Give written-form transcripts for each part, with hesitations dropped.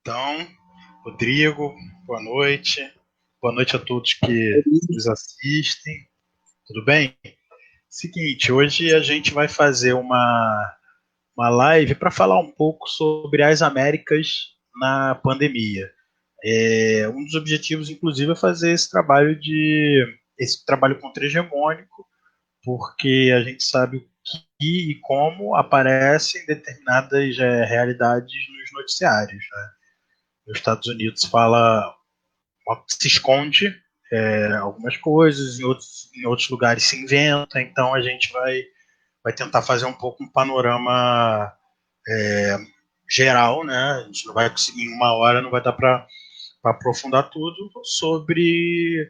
Então, Rodrigo, boa noite. Boa noite a todos que nos assistem. Tudo bem? Seguinte, hoje a gente vai fazer uma live para falar um pouco sobre as Américas na pandemia. Um dos objetivos, inclusive, é fazer esse trabalho contra-hegemônico, porque a gente sabe o que e como aparecem determinadas realidades nos noticiários, né? Nos Estados Unidos se esconde algumas coisas, em outros lugares se inventa, então a gente vai tentar fazer um pouco um panorama geral, né? A gente não vai conseguir em uma hora, não vai dar para aprofundar tudo sobre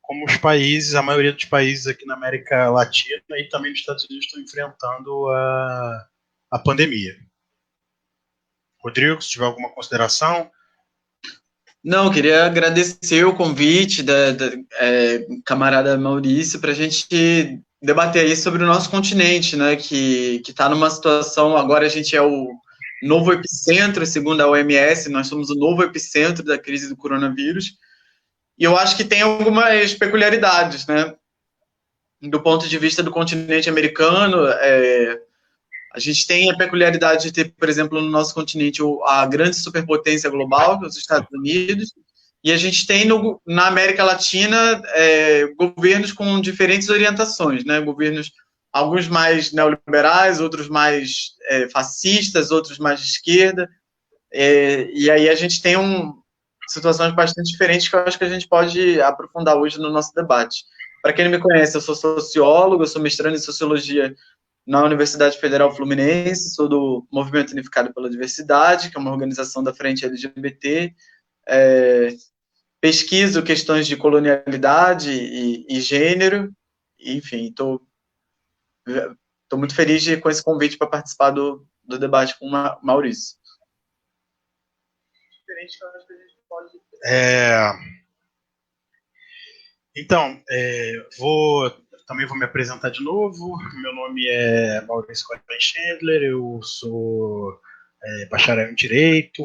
como os países, a maioria dos países aqui na América Latina e também nos Estados Unidos estão enfrentando a pandemia. Rodrigo, se tiver alguma consideração. Não, queria agradecer o convite da camarada Maurício para a gente debater aí sobre o nosso continente, né, que está numa situação, agora a gente é o novo epicentro, segundo a OMS, nós somos o novo epicentro da crise do coronavírus, e eu acho que tem algumas peculiaridades, né, do ponto de vista do continente americano. A gente tem a peculiaridade de ter, por exemplo, no nosso continente a grande superpotência global, que é os Estados Unidos, e a gente tem na América Latina governos com diferentes orientações, né? Governos, alguns mais neoliberais, outros mais fascistas, outros mais de esquerda, e aí a gente tem situações bastante diferentes que eu acho que a gente pode aprofundar hoje no nosso debate. Para quem não me conhece, eu sou sociólogo, eu sou mestrando em sociologia na Universidade Federal Fluminense, sou do Movimento Unificado pela Diversidade, que é uma organização da Frente LGBT, pesquiso questões de colonialidade e gênero, enfim, estou muito feliz com esse convite para participar do debate com o Maurício. Então, também vou me apresentar de novo. Meu nome é Maurício Cohen Chandler, eu sou bacharel em Direito,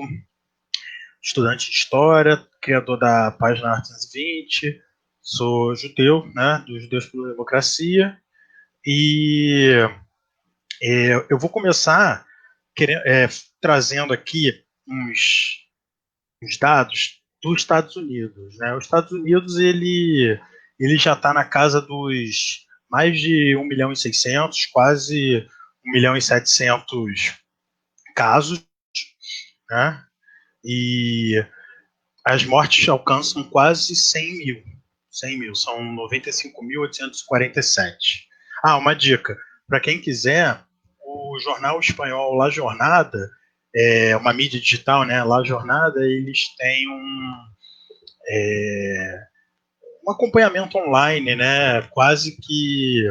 estudante de História, criador da página Artes 20, sou judeu, né, dos Judeus pela Democracia, e eu vou começar trazendo aqui uns dados dos Estados Unidos, né? Os Estados Unidos ele já está na casa dos mais de 1.600.000, quase 1.700.000 casos, né? E as mortes alcançam quase 100 mil. 100 mil, são 95.847. Uma dica, para quem quiser, o jornal espanhol La Jornada, uma mídia digital, né? La Jornada, eles têm um acompanhamento online, né? Quase que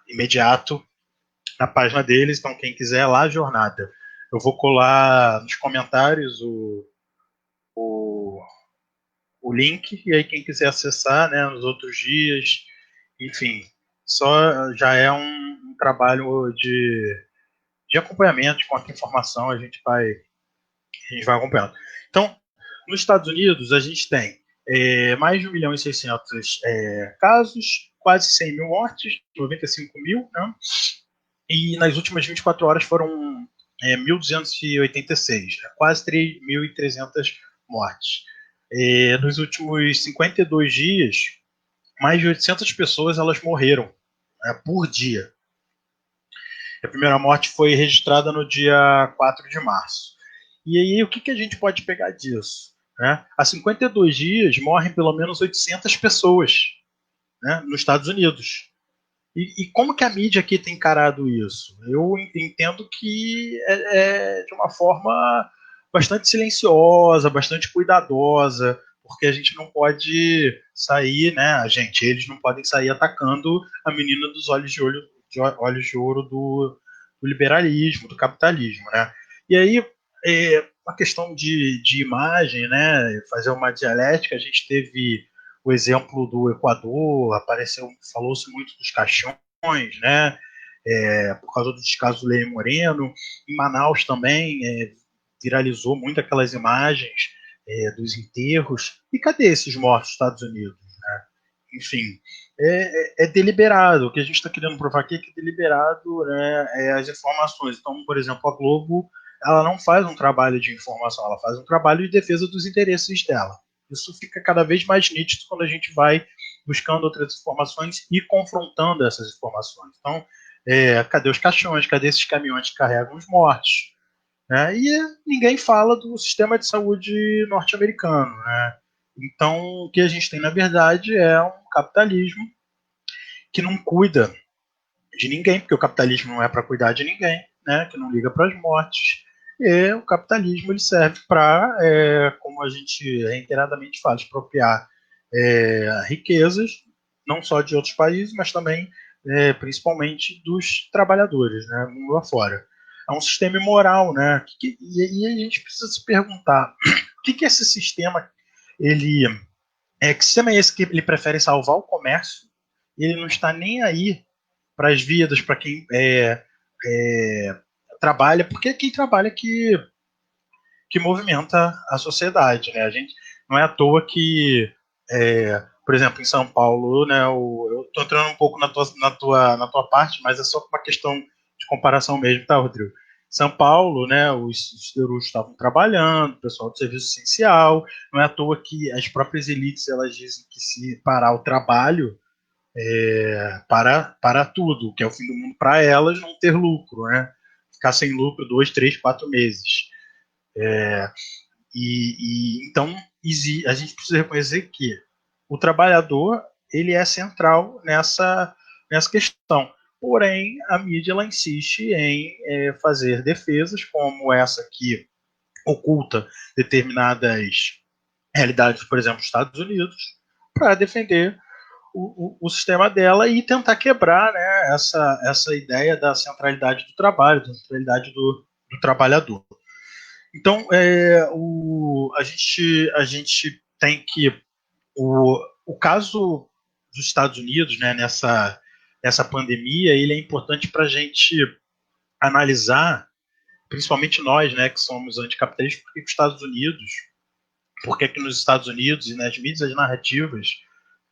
imediato na página deles. Então, quem quiser, La Jornada. Eu vou colar nos comentários o, o link, e aí quem quiser acessar, né, nos outros dias, enfim, só já é um trabalho de acompanhamento, com a informação a gente vai acompanhando. Então, nos Estados Unidos, a gente tem mais de 1.600.000 casos, quase 100 mil mortes, 95 mil, né? E nas últimas 24 horas foram 1.286, né? Quase 3.300 mortes. Nos últimos 52 dias, mais de 800 pessoas elas morreram, né, por dia. A primeira morte foi registrada no dia 4 de março. E aí, o que a gente pode pegar disso? Né? Há 52 dias morrem pelo menos 800 pessoas, né, nos Estados Unidos. E como que a mídia aqui tem encarado isso? Eu entendo que é de uma forma bastante silenciosa, bastante cuidadosa, porque a gente não pode sair, né? Eles não podem sair atacando a menina dos olhos de ouro do liberalismo, do capitalismo, né? E aí, uma questão de imagem, né? Fazer uma dialética, a gente teve o exemplo do Equador, falou-se muito dos caixões, né? por causa dos casos do Lei Moreno. Em Manaus também viralizou muito aquelas imagens dos enterros. E cadê esses mortos dos Estados Unidos? Né? Enfim, é deliberado. O que a gente está querendo provar aqui é que é deliberado, né, as informações. Então, por exemplo, a Globo, ela não faz um trabalho de informação, ela faz um trabalho de defesa dos interesses dela. Isso fica cada vez mais nítido quando a gente vai buscando outras informações e confrontando essas informações. Então, cadê os caixões? Cadê esses caminhões que carregam os mortos? Né? E ninguém fala do sistema de saúde norte-americano. Né? Então, o que a gente tem, na verdade, é um capitalismo que não cuida de ninguém, porque o capitalismo não é para cuidar de ninguém, né? Que não liga para as mortes. E o capitalismo ele serve para, como a gente reiteradamente fala, expropriar riquezas, não só de outros países, mas também, principalmente, dos trabalhadores, né? Mundo afora. É um sistema imoral, né? E a gente precisa se perguntar o que esse sistema ele que sistema é esse que ele prefere salvar o comércio? Ele não está nem aí para as vidas, para quem trabalha, porque quem trabalha que movimenta a sociedade, né? A gente não é à toa que, por exemplo, em São Paulo, né? Eu estou entrando um pouco na tua parte, mas é só uma questão de comparação mesmo, tá, Rodrigo? São Paulo, né? Os siderúrgicos estavam trabalhando, o pessoal do serviço essencial. Não é à toa que as próprias elites elas dizem que se parar o trabalho para tudo, que é o fim do mundo para elas não ter lucro, né? Ficar sem lucro 2, 3, 4 meses. Então a gente precisa reconhecer que o trabalhador ele é central nessa questão. Porém, a mídia ela insiste em fazer defesas como essa que oculta determinadas realidades, por exemplo, dos Estados Unidos, para defender o sistema dela e tentar quebrar, né, essa ideia da centralidade do trabalho, da centralidade do trabalhador. Então, a gente tem que o caso dos Estados Unidos, né, nessa pandemia, ele é importante para a gente analisar, principalmente nós, né, que somos anticapitalistas, porque os Estados Unidos, porque que nos Estados Unidos e nas mídias narrativas,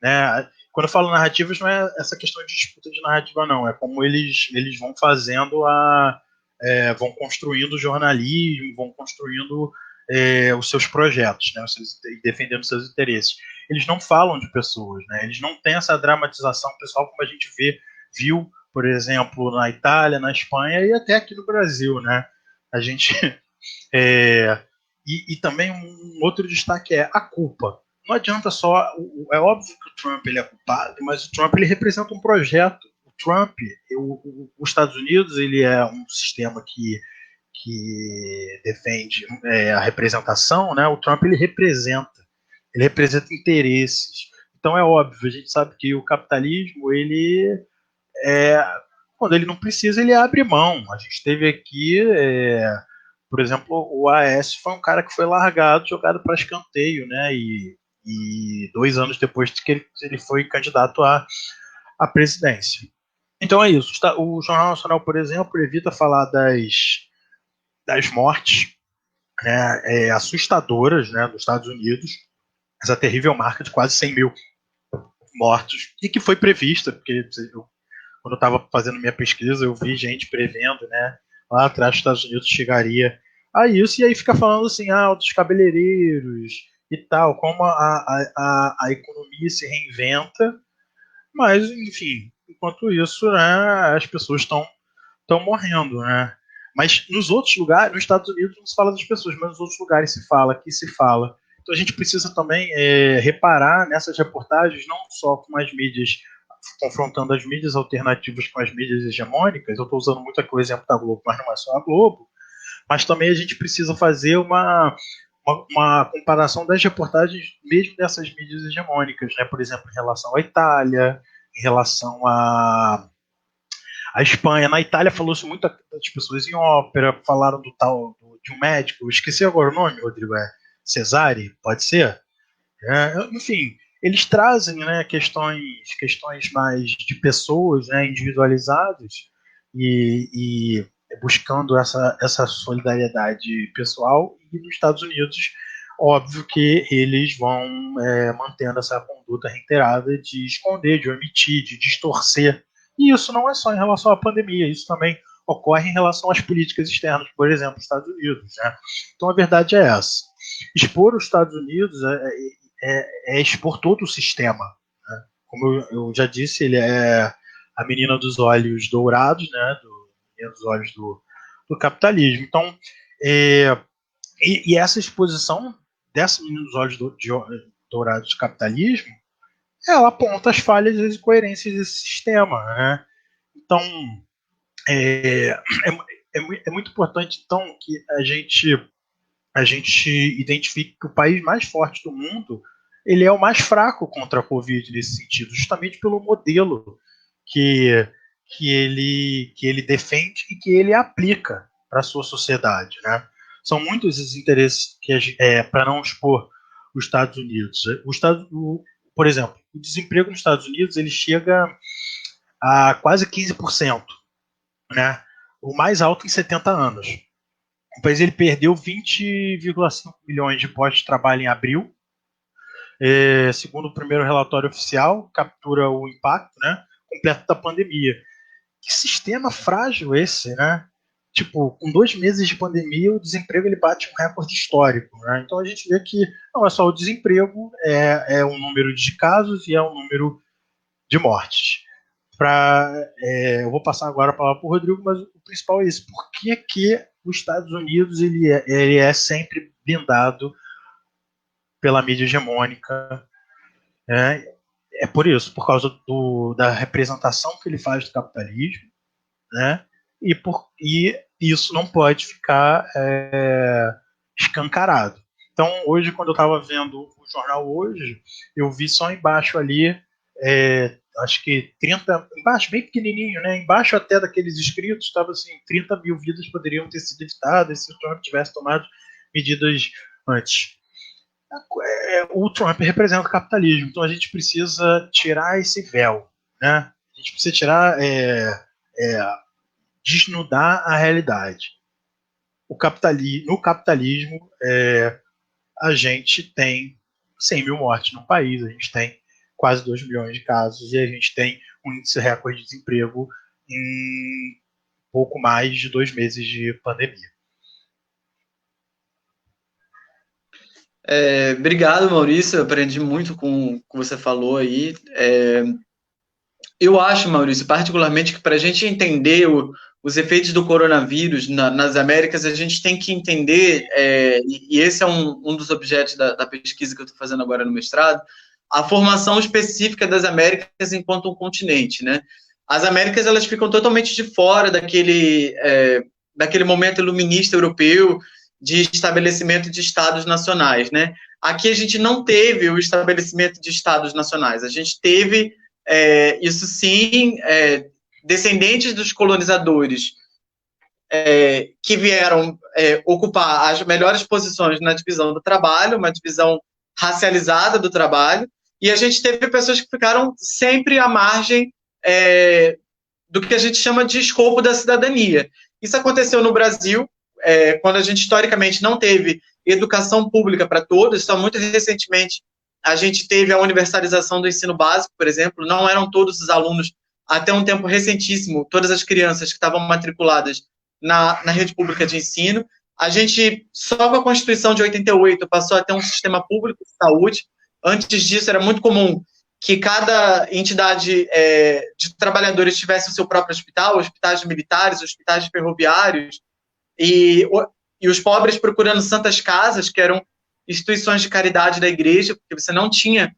né, quando eu falo narrativas, não é essa questão de disputa de narrativa, não. É como eles vão fazendo vão construindo o jornalismo, vão construindo os seus projetos, né, defendendo seus interesses. Eles não falam de pessoas, né, eles não têm essa dramatização pessoal como a gente viu, por exemplo, na Itália, na Espanha e até aqui no Brasil, né. A gente e também um outro destaque é a culpa. Não adianta só. É óbvio que o Trump ele é culpado, mas o Trump ele representa um projeto. O Trump, os Estados Unidos, ele é um sistema que defende a representação, né? O Trump ele representa interesses. Então é óbvio, a gente sabe que o capitalismo ele quando ele não precisa ele abre mão. A gente teve aqui por exemplo, o Aécio foi um cara que foi largado, jogado para escanteio, né? E 2 anos depois que ele foi candidato à presidência. Então é isso. O Jornal Nacional, por exemplo, evita falar das mortes, né, assustadoras, né, dos Estados Unidos, essa terrível marca de quase 100 mil mortos, e que foi prevista, porque quando eu estava fazendo minha pesquisa, eu vi gente prevendo, né, lá atrás os Estados Unidos chegaria a isso, e aí fica falando assim, dos cabeleireiros e tal, como a economia se reinventa, mas, enfim, enquanto isso, né, as pessoas estão morrendo, né? Mas nos outros lugares, nos Estados Unidos não se fala das pessoas, mas nos outros lugares se fala, aqui se fala. Então a gente precisa também reparar nessas reportagens, não só com as mídias, confrontando as mídias alternativas com as mídias hegemônicas. Eu estou usando muito aqui o exemplo da Globo, mas não é só a Globo. Mas também a gente precisa fazer uma comparação das reportagens mesmo dessas mídias hegemônicas, né? Por exemplo, em relação à Itália, em relação à Espanha. Na Itália falou-se muito das pessoas em ópera, falaram de um médico, eu esqueci agora o nome, Rodrigo, Cesare, pode ser? Enfim, eles trazem, né, questões mais de pessoas, né, individualizadas, e buscando essa solidariedade pessoal, e nos Estados Unidos, óbvio que eles vão mantendo essa conduta reiterada de esconder, de omitir, de distorcer. E isso não é só em relação à pandemia, isso também ocorre em relação às políticas externas, por exemplo, os Estados Unidos. Né? Então a verdade é essa. Expor os Estados Unidos é expor todo o sistema. Né? Como eu já disse, ele é a menina dos olhos dourados, né? Menina dos olhos do capitalismo. Então, e essa exposição dessa menina dos olhos dourados do capitalismo, ela aponta as falhas e as incoerências desse sistema. Né? Então, é muito importante então que a gente identifique que o país mais forte do mundo ele é o mais fraco contra a Covid nesse sentido, justamente pelo modelo que ele defende e que ele aplica para a sua sociedade. Né? São muitos os interesses para não expor os Estados Unidos. Por exemplo, o desemprego nos Estados Unidos ele chega a quase 15%. Né? O mais alto em 70 anos. O país ele perdeu 20,5 milhões de postos de trabalho em abril. Segundo o primeiro relatório oficial, captura o impacto, né, completo da pandemia. Que sistema frágil esse, né? Tipo, com 2 meses de pandemia, o desemprego ele bate um recorde histórico. Né? Então a gente vê que não é só o desemprego, é um número de casos e é um número de mortes. Eu vou passar agora a palavra para o Rodrigo, mas o principal é isso. Por que os Estados Unidos ele é sempre blindado pela mídia hegemônica? Né? É por isso, por causa da representação que ele faz do capitalismo, né? E isso não pode ficar escancarado. Então, hoje, quando eu estava vendo o jornal hoje, eu vi só embaixo ali, acho que 30, embaixo, bem pequenininho, né? Embaixo até daqueles escritos, estava assim, 30 mil vidas poderiam ter sido evitadas se o Trump tivesse tomado medidas antes. O Trump representa o capitalismo, então a gente precisa tirar esse véu, né? A gente precisa tirar, desnudar a realidade. No capitalismo, a gente tem 100 mil mortes no país, a gente tem quase 2 milhões de casos e a gente tem um índice recorde de desemprego em pouco mais de 2 meses de pandemia. Obrigado, Maurício. Eu aprendi muito com o que você falou aí. Eu acho, Maurício, particularmente que para a gente entender os efeitos do coronavírus nas Américas, a gente tem que entender, e esse é um dos objetos da pesquisa que eu estou fazendo agora no mestrado, a formação específica das Américas enquanto um continente, né? As Américas, elas ficam totalmente de fora daquele momento iluminista europeu de estabelecimento de estados nacionais, né? Aqui a gente não teve o estabelecimento de estados nacionais, a gente teve, isso sim, descendentes dos colonizadores que vieram ocupar as melhores posições na divisão do trabalho, uma divisão racializada do trabalho, e a gente teve pessoas que ficaram sempre à margem do que a gente chama de escopo da cidadania. Isso aconteceu no Brasil, quando a gente historicamente não teve educação pública para todos. Então, muito recentemente, a gente teve a universalização do ensino básico, por exemplo, não eram todos os alunos, até um tempo recentíssimo, todas as crianças que estavam matriculadas na rede pública de ensino. A gente, só com a Constituição de 88, passou a ter um sistema público de saúde. Antes disso, era muito comum que cada entidade de trabalhadores tivesse o seu próprio hospital, hospitais militares, hospitais ferroviários, e os pobres procurando santas casas, que eram instituições de caridade da igreja, porque você não tinha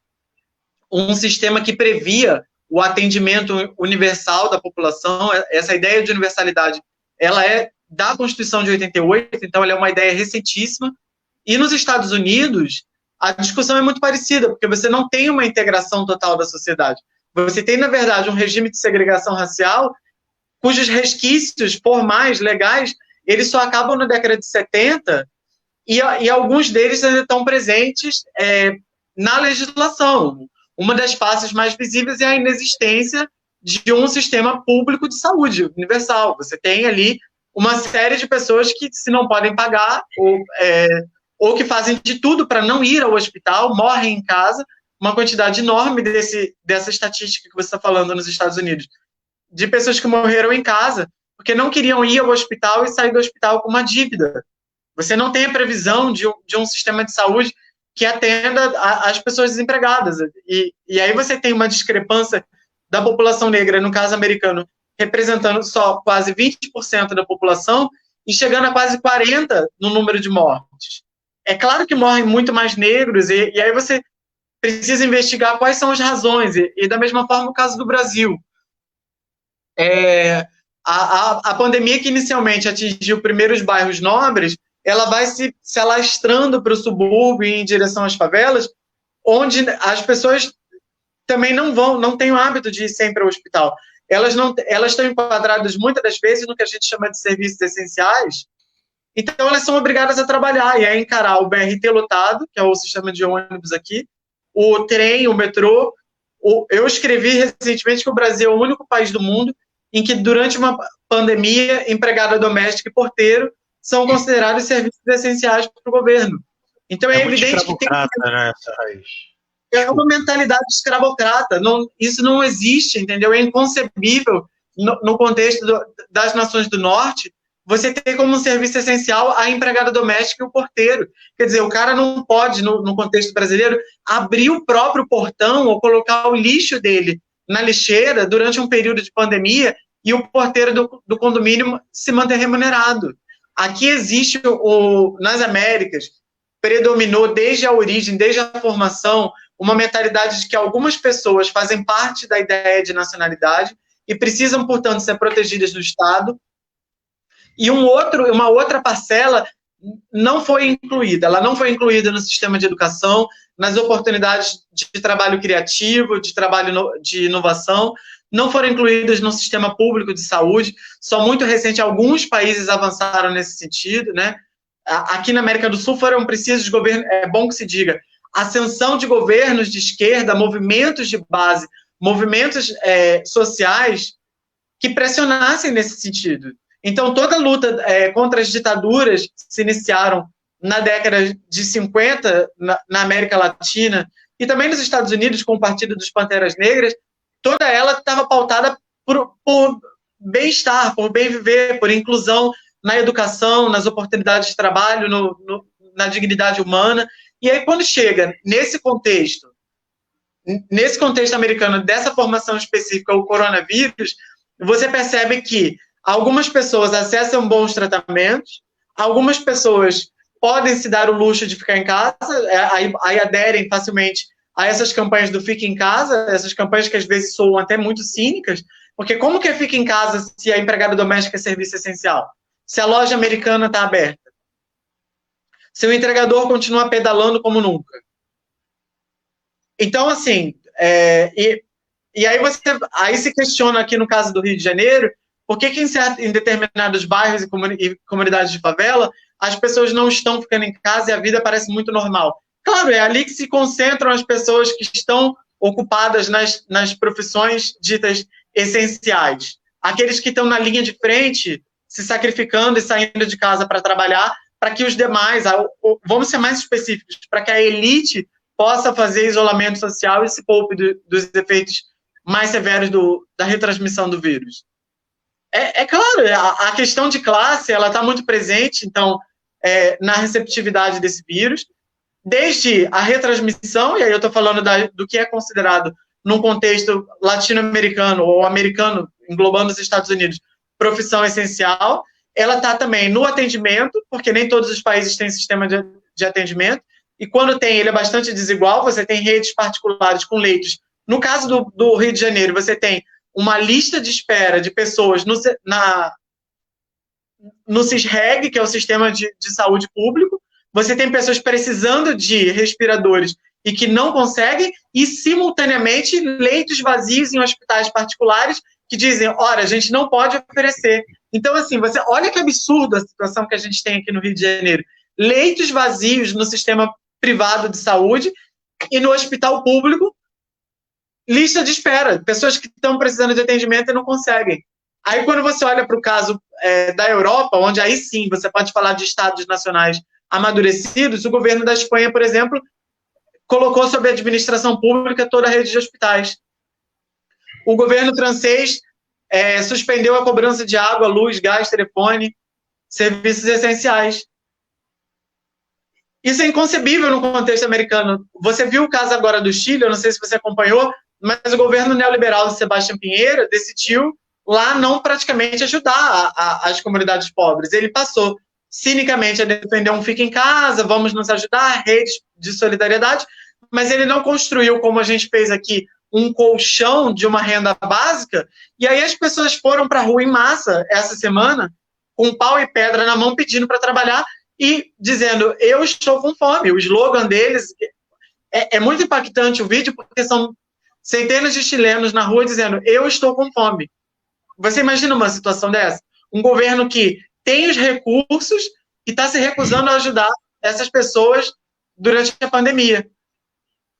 um sistema que previa o atendimento universal da população. Essa ideia de universalidade, ela é da Constituição de 88, então ela é uma ideia recentíssima. E nos Estados Unidos, a discussão é muito parecida, porque você não tem uma integração total da sociedade. Você tem, na verdade, um regime de segregação racial cujos resquícios formais, legais, eles só acabam na década de 70 e alguns deles ainda estão presentes na legislação. Uma das faces mais visíveis é a inexistência de um sistema público de saúde universal. Você tem ali uma série de pessoas que, se não podem pagar, ou que fazem de tudo para não ir ao hospital, morrem em casa, uma quantidade enorme dessa estatística que você está falando nos Estados Unidos, de pessoas que morreram em casa, porque não queriam ir ao hospital e sair do hospital com uma dívida. Você não tem a previsão de um sistema de saúde que atenda as pessoas desempregadas. E aí você tem uma discrepância da população negra, no caso americano, representando só quase 20% da população e chegando a quase 40% no número de mortes. É claro que morrem muito mais negros, e aí você precisa investigar quais são as razões, e da mesma forma o caso do Brasil. A pandemia que inicialmente atingiu primeiro os bairros nobres, ela vai se alastrando para o subúrbio e em direção às favelas, onde as pessoas também não têm o hábito de ir sempre ao hospital. Elas estão enquadradas muitas das vezes no que a gente chama de serviços essenciais, então elas são obrigadas a trabalhar e a encarar o BRT lotado, que é o sistema de ônibus aqui, o trem, o metrô. Eu escrevi recentemente que o Brasil é o único país do mundo em que, durante uma pandemia, empregada doméstica e porteiro são considerados serviços essenciais para o governo. Então é evidente que tem... Né, essa raiz. É uma mentalidade escravocrata. Isso não existe, entendeu? É inconcebível, no contexto das nações do Norte, você ter como um serviço essencial a empregada doméstica e o porteiro. Quer dizer, o cara não pode, no contexto brasileiro, abrir o próprio portão ou colocar o lixo dele na lixeira durante um período de pandemia e o porteiro do condomínio se manter remunerado. Aqui existe, nas Américas, predominou desde a origem, desde a formação, uma mentalidade de que algumas pessoas fazem parte da ideia de nacionalidade e precisam, portanto, ser protegidas do Estado, e uma outra parcela não foi incluída. Ela não foi incluída no sistema de educação, nas oportunidades de trabalho criativo, de trabalho de inovação, não foram incluídas no sistema público de saúde. Só muito recente alguns países avançaram nesse sentido, né? Aqui na América do Sul foram precisos governos, é bom que se diga, ascensão de governos de esquerda, movimentos de base, movimentos sociais que pressionassem nesse sentido. Então, toda a luta contra as ditaduras se iniciaram na década de 50, na América Latina, e também nos Estados Unidos, com o Partido dos Panteras Negras, toda ela estava pautada por bem-estar, por bem viver, por inclusão na educação, nas oportunidades de trabalho, na dignidade humana. E aí, quando chega nesse contexto americano, dessa formação específica, o coronavírus, você percebe que algumas pessoas acessam bons tratamentos, algumas pessoas podem se dar o luxo de ficar em casa, aí aderem facilmente a essas campanhas do Fica em Casa, essas campanhas que às vezes soam até muito cínicas, porque como que fica em casa se a empregada doméstica é serviço essencial? Se a loja americana está aberta? Se o entregador continua pedalando como nunca? Então, assim, e aí se questiona aqui no caso do Rio de Janeiro, por que em determinados bairros e comunidades de favela as pessoas não estão ficando em casa e a vida parece muito normal? Claro, é ali que se concentram as pessoas que estão ocupadas nas profissões ditas essenciais. Aqueles que estão na linha de frente, se sacrificando e saindo de casa para trabalhar, para que os demais, vamos ser mais específicos, para que a elite possa fazer isolamento social e se poupe dos efeitos mais severos da retransmissão do vírus. É claro, a questão de classe ela está muito presente, então, na receptividade desse vírus, desde a retransmissão, e aí eu estou falando do que é considerado, num contexto latino-americano ou americano, englobando os Estados Unidos, profissão essencial. Ela está também no atendimento, porque nem todos os países têm sistema de atendimento, e quando tem, ele é bastante desigual. Você tem redes particulares com leitos. No caso do Rio de Janeiro, você tem uma lista de espera de pessoas no SISREG, que é o Sistema de Saúde Público. Você tem pessoas precisando de respiradores e que não conseguem, e, simultaneamente, leitos vazios em hospitais particulares que dizem, ora, a gente não pode oferecer. Então, assim, olha que absurdo a situação que a gente tem aqui no Rio de Janeiro. Leitos vazios no sistema privado de saúde e no hospital público, lista de espera, pessoas que estão precisando de atendimento e não conseguem. Aí, quando você olha para o caso da Europa, onde aí sim você pode falar de estados nacionais amadurecidos, o governo da Espanha, por exemplo, colocou sob administração pública toda a rede de hospitais. O governo francês suspendeu a cobrança de água, luz, gás, telefone, serviços essenciais. Isso é inconcebível no contexto americano. Você viu o caso agora do Chile, eu não sei se você acompanhou, mas o governo neoliberal de Sebastião Pinheira decidiu lá não praticamente ajudar as comunidades pobres. Ele passou cinicamente a defender um fica em casa, vamos nos ajudar, redes de solidariedade, mas ele não construiu, como a gente fez aqui, um colchão de uma renda básica, e aí as pessoas foram para a rua em massa essa semana, com pau e pedra na mão, pedindo para trabalhar, e dizendo, eu estou com fome. O slogan deles é muito impactante o vídeo, porque são centenas de chilenos na rua dizendo, eu estou com fome. Você imagina uma situação dessa? Um governo que tem os recursos e está se recusando a ajudar essas pessoas durante a pandemia.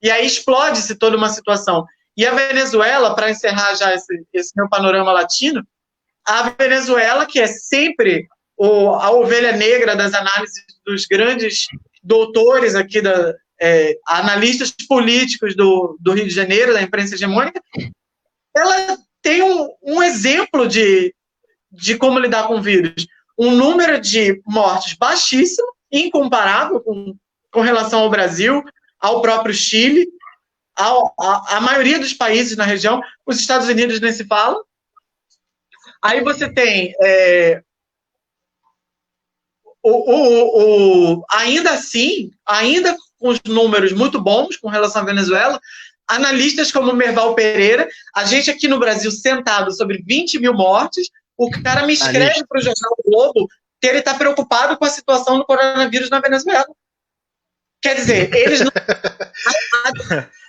E aí explode-se toda uma situação. E a Venezuela, para encerrar já esse meu panorama latino, a Venezuela, que é sempre a ovelha negra das análises dos grandes doutores aqui, analistas políticos do Rio de Janeiro, da imprensa hegemônica, ela tem um exemplo de como lidar com o vírus. Um número de mortes baixíssimo, incomparável com relação ao Brasil, ao próprio Chile, a maioria dos países na região, os Estados Unidos nem se fala. Aí você tem, ainda assim, ainda com os números muito bons com relação à Venezuela, analistas como Merval Pereira, a gente aqui no Brasil sentado sobre 20 mil mortes, o cara me escreve para o Jornal o Globo que ele está preocupado com a situação do coronavírus na Venezuela. Quer dizer, eles não...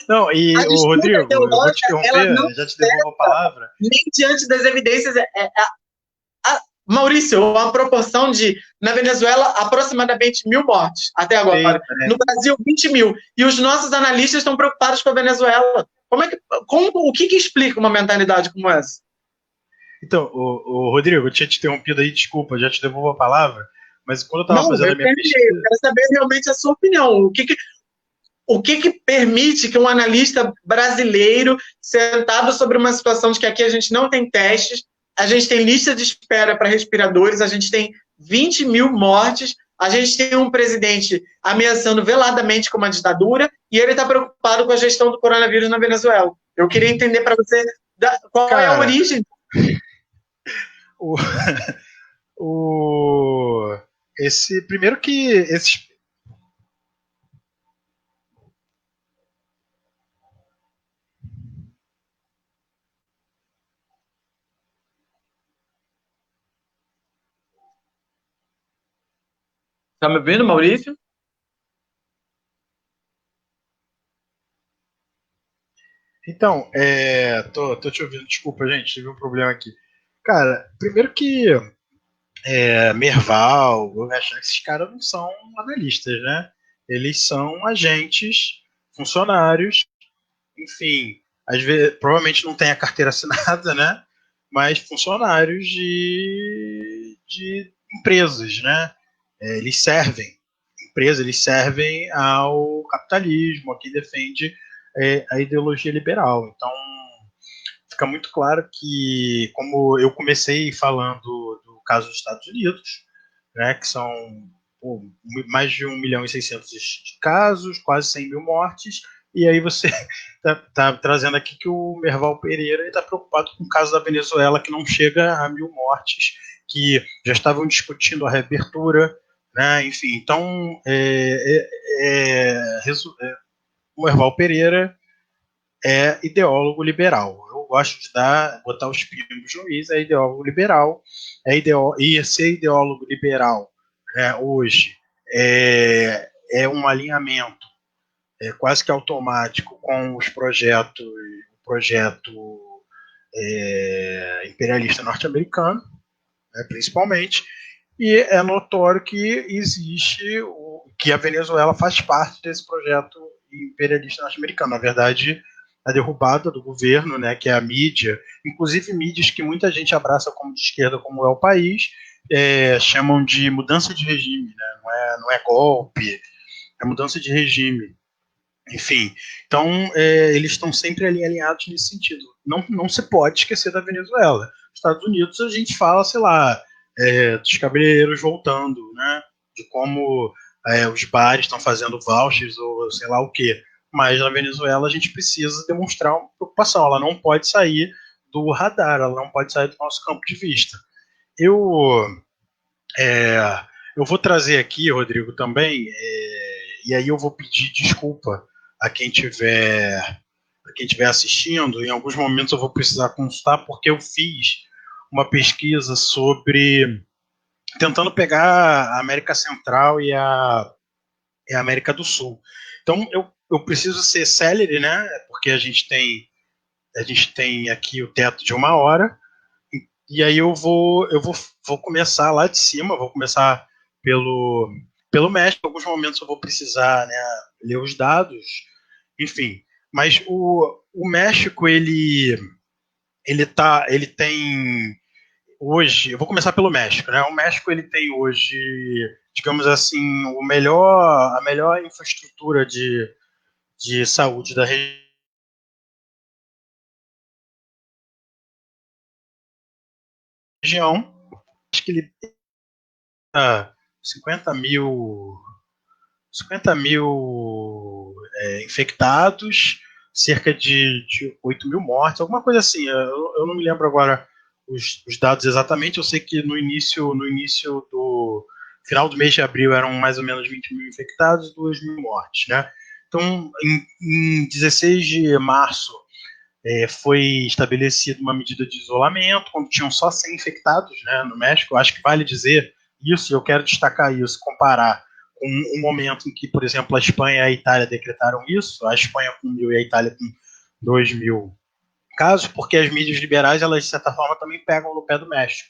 Não, e o Rodrigo, eu vou te interromper, já te devolvo a palavra. Nem diante das evidências. Maurício, uma proporção de, na Venezuela, aproximadamente 1.000 mortes até agora. Eita, né? No Brasil, 20 mil. E os nossos analistas estão preocupados com a Venezuela. O que explica uma mentalidade como essa? Então, o Rodrigo, eu tinha te interrompido aí, desculpa, já te devolvo a palavra, mas quando eu estava fazendo a minha pesquisa... Eu quero saber realmente a sua opinião. O que permite que um analista brasileiro, sentado sobre uma situação de que aqui a gente não tem testes, a gente tem lista de espera para respiradores, a gente tem 20 mil mortes, a gente tem um presidente ameaçando veladamente com uma ditadura, e ele está preocupado com a gestão do coronavírus na Venezuela. Eu queria entender para você qual é a origem. Primeiro que esses... Tá me ouvindo, Maurício? Então, tô te ouvindo, desculpa, gente, tive um problema aqui. Cara, primeiro que Merval, esses caras não são analistas, né? Eles são agentes, funcionários, enfim, às vezes, provavelmente não tem a carteira assinada, né? Mas funcionários de empresas, né? Eles servem ao capitalismo, a quem defende a ideologia liberal. Então, fica muito claro que, como eu comecei falando do caso dos Estados Unidos, né, que são mais de 1.600.000 de casos, quase 100 mil mortes, e aí você tá trazendo aqui que o Merval Pereira está preocupado com o caso da Venezuela, que não chega a 1.000 mortes, que já estavam discutindo a reabertura, né, enfim. Então, o Merval Pereira é ideólogo liberal. Eu gosto de botar os pingos no is, é ideólogo liberal, e ser ideólogo liberal, né, hoje é um alinhamento quase que automático com o projeto imperialista norte-americano, né, principalmente, e é notório que que a Venezuela faz parte desse projeto imperialista norte-americano. Na verdade, a derrubada do governo, né, que é a mídia, inclusive mídias que muita gente abraça como de esquerda, como é o País, chamam de mudança de regime, né, não é golpe, é mudança de regime. Enfim, então eles estão sempre ali alinhados nesse sentido. Não se pode esquecer da Venezuela. Nos Estados Unidos a gente fala, sei lá, dos cabeleireiros voltando, né? De como os bares estão fazendo vouchers ou sei lá o quê. Mas na Venezuela a gente precisa demonstrar uma preocupação. Ela não pode sair do radar, ela não pode sair do nosso campo de vista. Eu, eu vou trazer aqui, Rodrigo, também, e aí eu vou pedir desculpa a quem estiver assistindo. Em alguns momentos eu vou precisar consultar, porque eu fiz uma pesquisa sobre tentando pegar a América Central e a América do Sul. Então eu preciso ser célere, né? Porque a gente tem aqui o teto de 1 hora. E aí vou começar lá de cima, vou começar pelo México. Em alguns momentos eu vou precisar, né, ler os dados, enfim. Mas o México, ele tem hoje, eu vou começar pelo México, né? O México ele tem hoje, digamos assim, a melhor infraestrutura de saúde da região. Acho que ele tem 50 mil 50 mil infectados, cerca de 8 mil mortes, alguma coisa assim. Eu não me lembro agora os dados exatamente. Eu sei que no início do final do mês de abril eram mais ou menos 20 mil infectados e 2 mil mortes, né? Então, em 16 de março, foi estabelecida uma medida de isolamento, quando tinham só 100 infectados, né, no México. Eu acho que vale dizer isso, eu quero destacar isso, comparar com um momento em que, por exemplo, a Espanha e a Itália decretaram isso, a Espanha com 1.000 e a Itália com 2.000 casos, porque as mídias liberais, elas, de certa forma, também pegam no pé do México.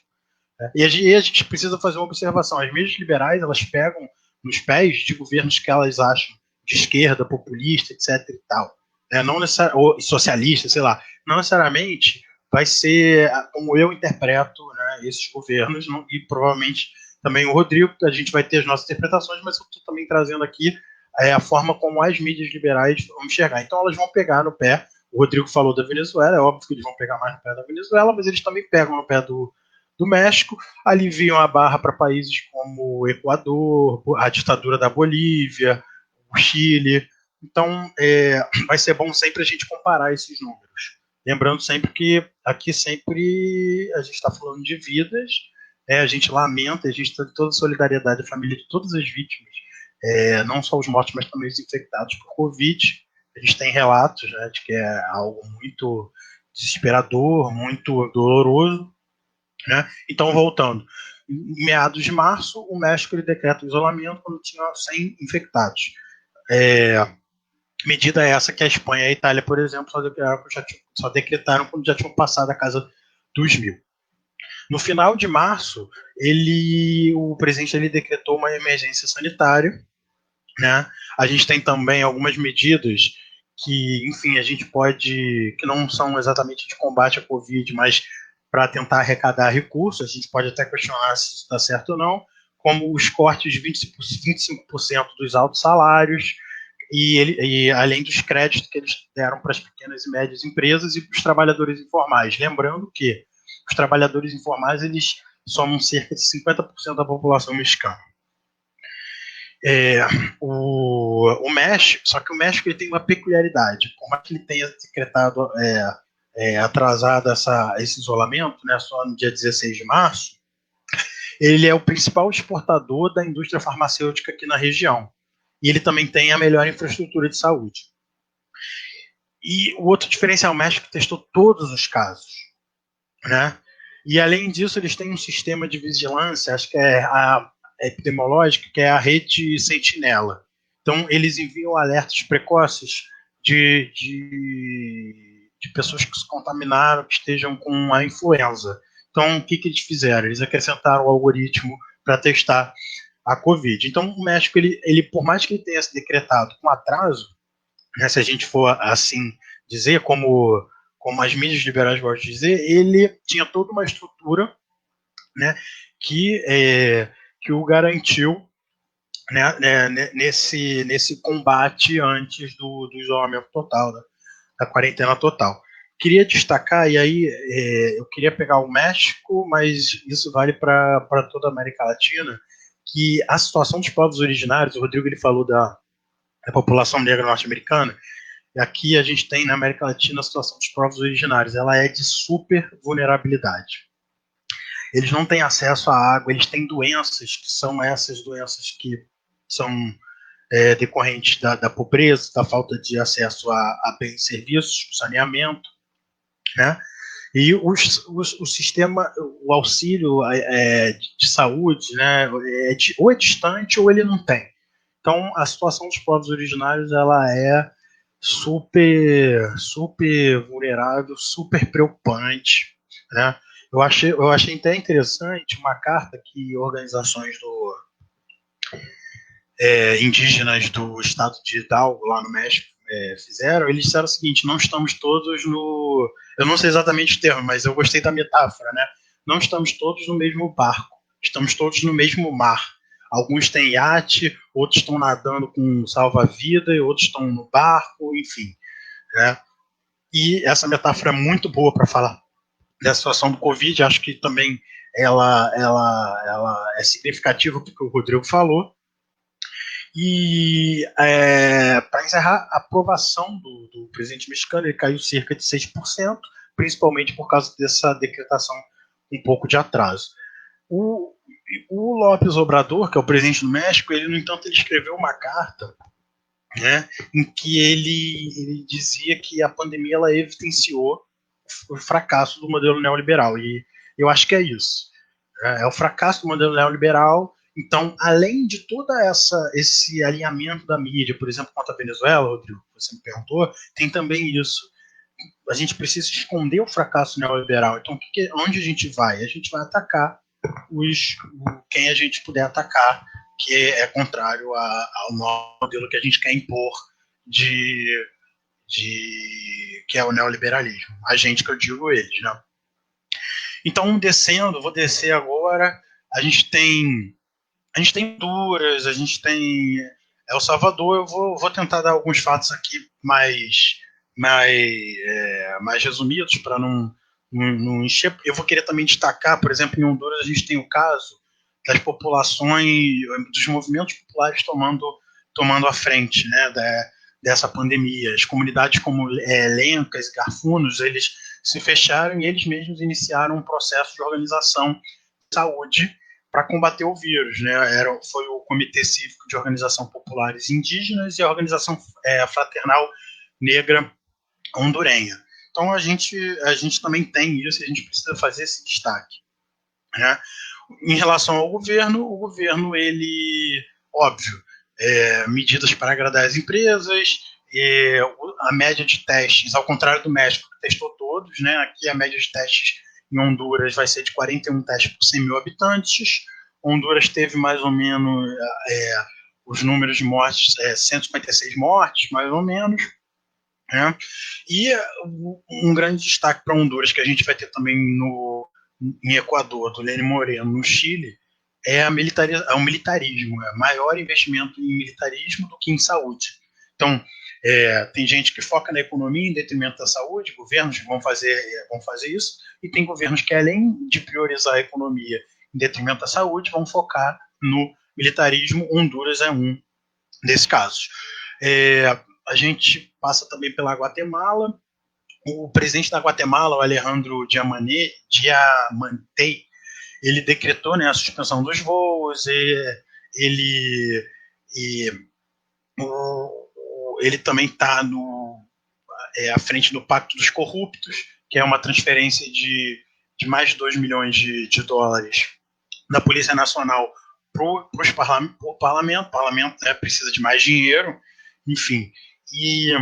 Né? E a gente precisa fazer uma observação, as mídias liberais, elas pegam nos pés de governos que elas acham de esquerda, populista, etc. e tal. Né? Não ou socialista, sei lá. Não necessariamente vai ser como eu interpreto, né, esses governos, e provavelmente também o Rodrigo, a gente vai ter as nossas interpretações, mas eu estou também trazendo aqui a forma como as mídias liberais vão enxergar. Então elas vão pegar no pé. O Rodrigo falou da Venezuela, é óbvio que eles vão pegar mais no pé da Venezuela, mas eles também pegam no pé do México, aliviam a barra para países como o Equador, a ditadura da Bolívia, o Chile. Então, vai ser bom sempre a gente comparar esses números. Lembrando sempre que aqui sempre a gente está falando de vidas, a gente lamenta, a gente tem toda a solidariedade à família de todas as vítimas, não só os mortos, mas também os infectados por Covid. A gente tem relatos, né, de que é algo muito desesperador, muito doloroso. Né? Então, voltando, em meados de março, o México ele decreta o isolamento quando tinha 100 infectados. Medida essa que a Espanha e a Itália, por exemplo, só decretaram quando já tinham passado a casa dos 1.000. No final de março, o presidente ele decretou uma emergência sanitária. Né? A gente tem também algumas medidas que, enfim, a gente pode, que não são exatamente de combate à Covid, mas para tentar arrecadar recursos. A gente pode até questionar se isso está certo ou não, como os cortes de 25% dos altos salários, e além dos créditos que eles deram para as pequenas e médias empresas e para os trabalhadores informais. Lembrando que os trabalhadores informais eles somam cerca de 50% da população mexicana. O México, só que o México ele tem uma peculiaridade, por mais que ele tenha decretado atrasado esse isolamento, né, só no dia 16 de março, ele é o principal exportador da indústria farmacêutica aqui na região. E ele também tem a melhor infraestrutura de saúde. E o outro diferencial, o México testou todos os casos. Né? E além disso, eles têm um sistema de vigilância, acho que é a epidemiológica, que é a rede Sentinela. Então, eles enviam alertas precoces de pessoas que se contaminaram, que estejam com a influenza. Então, o que eles fizeram? Eles acrescentaram o algoritmo para testar a Covid. Então, o México, ele, por mais que ele tenha se decretado com atraso, né, se a gente for assim dizer, como as mídias liberais gostam de dizer, ele tinha toda uma estrutura, né, que o garantiu, né, nesse combate antes do isolamento total, da quarentena total. Queria destacar, e aí eu queria pegar o México, mas isso vale para toda a América Latina, que a situação dos povos originários, o Rodrigo ele falou da população negra norte-americana, e aqui a gente tem na América Latina a situação dos povos originários, ela é de super vulnerabilidade. Eles não têm acesso à água, eles têm doenças, que são essas doenças que são decorrentes da pobreza, da falta de acesso a bens e serviços, saneamento, né? E o sistema, o auxílio de saúde, né, ou é distante ou ele não tem. Então, a situação dos povos originários ela é super vulnerável, super preocupante, né? Eu achei até interessante uma carta que organizações indígenas do estado de Hidalgo, lá no México, fizeram. Eles disseram o seguinte: não estamos todos no. Eu não sei exatamente o termo, mas eu gostei da metáfora, né? Não estamos todos no mesmo barco, estamos todos no mesmo mar. Alguns têm iate, outros estão nadando com salva-vida, e outros estão no barco, enfim, né? E essa metáfora é muito boa para falar da situação do Covid. Acho que também ela é significativa do que o Rodrigo falou. E para encerrar, a aprovação do presidente mexicano ele caiu cerca de 6%, principalmente por causa dessa decretação um pouco de atraso. O López Obrador, que é o presidente do México, ele, no entanto, ele escreveu uma carta, né, em que ele dizia que a pandemia ela evidenciou o fracasso do modelo neoliberal. E eu acho que é isso. É o fracasso do modelo neoliberal. Então, além de todo esse alinhamento da mídia, por exemplo, contra a Venezuela, Rodrigo, você me perguntou, tem também isso. A gente precisa esconder o fracasso neoliberal. Então, onde a gente vai? A gente vai atacar quem a gente puder atacar, que é contrário ao modelo que a gente quer impor que é o neoliberalismo. A gente que eu digo eles, né? Então, vou descer agora. A gente tem Honduras, a gente tem El Salvador. Eu vou tentar dar alguns fatos aqui mais resumidos para não encher. Eu vou querer também destacar, por exemplo, em Honduras a gente tem o caso das populações, dos movimentos populares tomando a frente, né, dessa pandemia. As comunidades como Lencas e Garfunos, eles se fecharam e eles mesmos iniciaram um processo de organização de saúde para combater o vírus, né? Foi o Comitê Cívico de Organização Populares Indígenas e a Organização Fraternal Negra Hondurenha. Então a gente também tem isso e a gente precisa fazer esse destaque, né? Em relação ao governo, o governo, ele, óbvio, medidas para agradar as empresas, a média de testes, ao contrário do México, que testou todos, né? Aqui a média de testes em Honduras vai ser de 41 testes por 100 mil habitantes. Honduras teve mais ou menos os números de mortes, 156 mortes, mais ou menos. Né? E um grande destaque para Honduras, que a gente vai ter também em Equador, do Lenín Moreno, no Chile, é o militarismo. É maior investimento em militarismo do que em saúde. Então, tem gente que foca na economia em detrimento da saúde, governos vão fazer isso, e tem governos que, além de priorizar a economia em detrimento da saúde, vão focar no militarismo. Honduras é um desses casos. A gente passa também pela Guatemala. O presidente da Guatemala, o Alejandro Diamantei, ele decretou, né, a suspensão dos voos. Ele também está à frente do Pacto dos Corruptos, que é uma transferência de mais de 2 milhões de dólares da Polícia Nacional para o parlamento. O parlamento precisa de mais dinheiro, enfim. E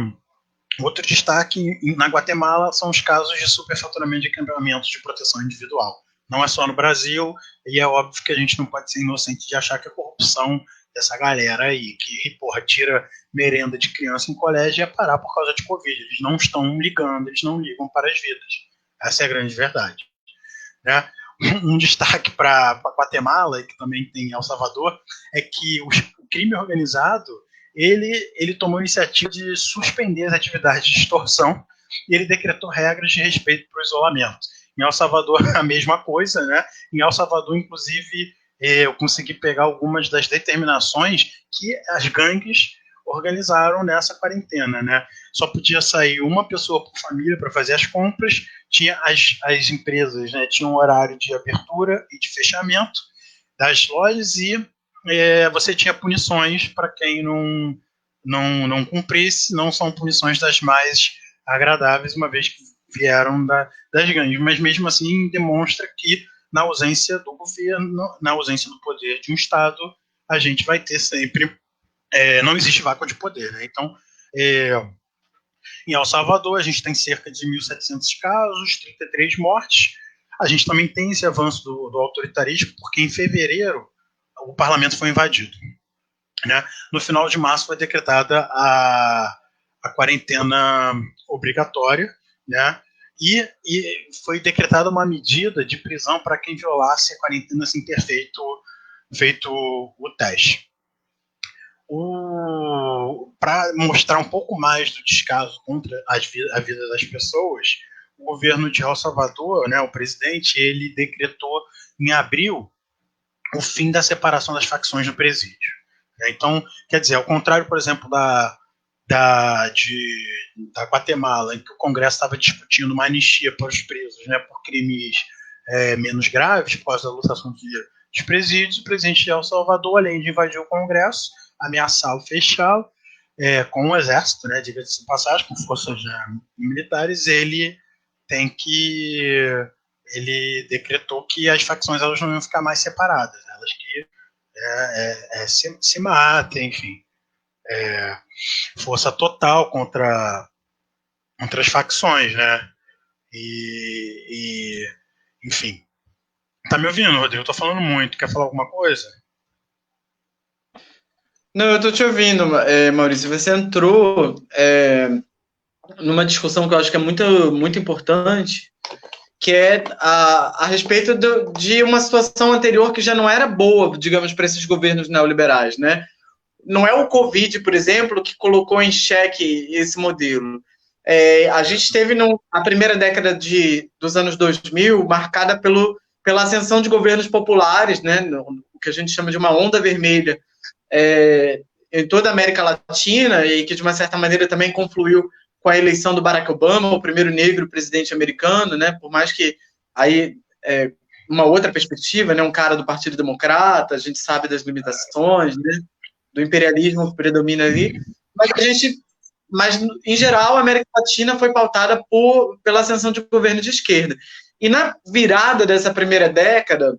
outro destaque na Guatemala são os casos de superfaturamento de equipamentos de proteção individual. Não é só no Brasil, e é óbvio que a gente não pode ser inocente de achar que a corrupção dessa galera aí, que, porra, tira merenda de criança em colégio e ia parar por causa de Covid. Eles não estão ligando, eles não ligam para as vidas. Essa é a grande verdade. Né? Um destaque para Guatemala, que também tem El Salvador, é que o crime organizado ele tomou a iniciativa de suspender as atividades de extorsão e ele decretou regras de respeito para o isolamento. Em El Salvador, a mesma coisa, né? Em El Salvador, inclusive, eu consegui pegar algumas das determinações que as gangues organizaram nessa quarentena, né? Só podia sair uma pessoa por família para fazer as compras, tinha as empresas, né, tinham um horário de abertura e de fechamento das lojas e você tinha punições para quem não cumprisse, não são punições das mais agradáveis, uma vez que vieram das gangues, mas mesmo assim demonstra que na ausência do governo, na ausência do poder de um Estado, a gente vai ter sempre, não existe vácuo de poder, né? Então, em El Salvador, a gente tem cerca de 1.700 casos, 33 mortes. A gente também tem esse avanço do autoritarismo, porque em fevereiro o parlamento foi invadido. Né? No final de março foi decretada a quarentena obrigatória, né? E foi decretada uma medida de prisão para quem violasse a quarentena sem ter feito o teste. Para mostrar um pouco mais do descaso contra a vida das pessoas, o governo de El Salvador, né, o presidente, ele decretou em abril o fim da separação das facções no presídio. Então, quer dizer, ao contrário, por exemplo, da Guatemala, em que o Congresso estava discutindo uma anistia para os presos, né, por crimes menos graves, por causa da lotação dos presídios, o presidente de El Salvador, além de invadir o Congresso, ameaçá-lo, fechá-lo, com o exército, né, diga-se de passagem, com forças militares, ele decretou que as facções elas não iam ficar mais separadas, elas que se matem, enfim. Força total contra as facções, né? Enfim. Tá me ouvindo, Rodrigo? Eu tô falando muito. Quer falar alguma coisa? Não, eu tô te ouvindo, Maurício. Você entrou numa discussão que eu acho que é muito, muito importante, que é a respeito de uma situação anterior que já não era boa, digamos, para esses governos neoliberais, né? Não é o Covid, por exemplo, que colocou em xeque esse modelo. A gente teve a primeira década dos anos 2000 marcada pela ascensão de governos populares, né? O que a gente chama de uma onda vermelha em toda a América Latina e que, de uma certa maneira, também confluiu com a eleição do Barack Obama, o primeiro negro presidente americano, né? Por mais que aí uma outra perspectiva, né? Um cara do Partido Democrata, a gente sabe das limitações, né? Do imperialismo que predomina ali, mas em geral a América Latina foi pautada pela ascensão de governo de esquerda. E na virada dessa primeira década,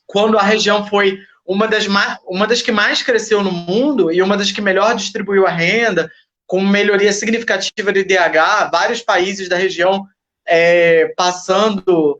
quando a região foi uma das que mais cresceu no mundo e uma das que melhor distribuiu a renda, com melhoria significativa de IDH, vários países da região passando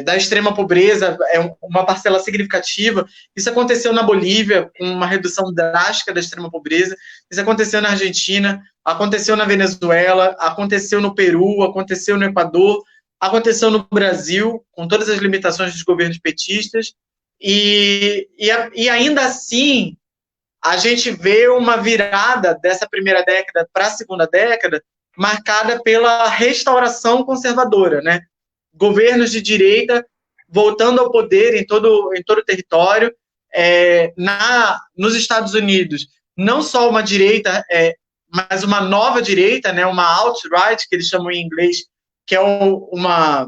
da extrema pobreza, uma parcela significativa. Isso aconteceu na Bolívia, com uma redução drástica da extrema pobreza. Isso aconteceu na Argentina, aconteceu na Venezuela, aconteceu no Peru, aconteceu no Equador, aconteceu no Brasil, com todas as limitações dos governos petistas. E ainda assim, a gente vê uma virada dessa primeira década para a segunda década marcada pela restauração conservadora, né? Governos de direita voltando ao poder em todo o território. Nos Estados Unidos, não só uma direita, mas uma nova direita, né, uma alt-right, que eles chamam em inglês, que é uma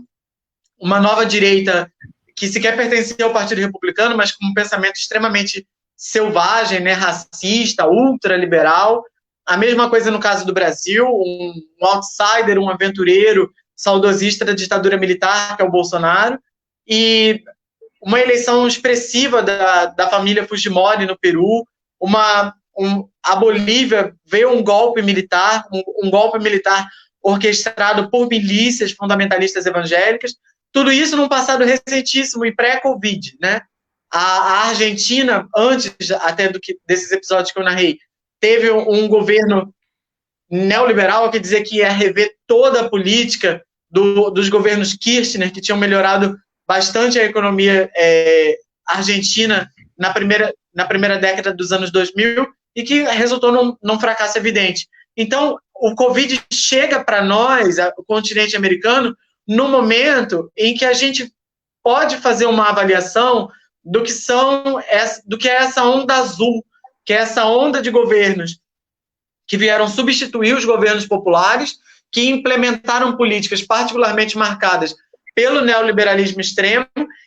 nova direita que sequer pertencia ao Partido Republicano, mas com um pensamento extremamente selvagem, né, racista, ultraliberal. A mesma coisa no caso do Brasil, um outsider, um aventureiro, saudosista da ditadura militar, que é o Bolsonaro, e uma eleição expressiva da família Fujimori no Peru, a Bolívia veio um golpe militar orquestrado por milícias fundamentalistas evangélicas, tudo isso num passado recentíssimo e pré-Covid, né? A Argentina, antes até desses episódios que eu narrei, teve um governo neoliberal, quer dizer que ia rever toda a política dos governos Kirchner, que tinham melhorado bastante a economia argentina na primeira década dos anos 2000 e que resultou num fracasso evidente. Então, o Covid chega para nós, o continente americano, no momento em que a gente pode fazer uma avaliação do que é essa onda azul, que é essa onda de governos que vieram substituir os governos populares, que implementaram políticas particularmente marcadas pelo neoliberalismo extremo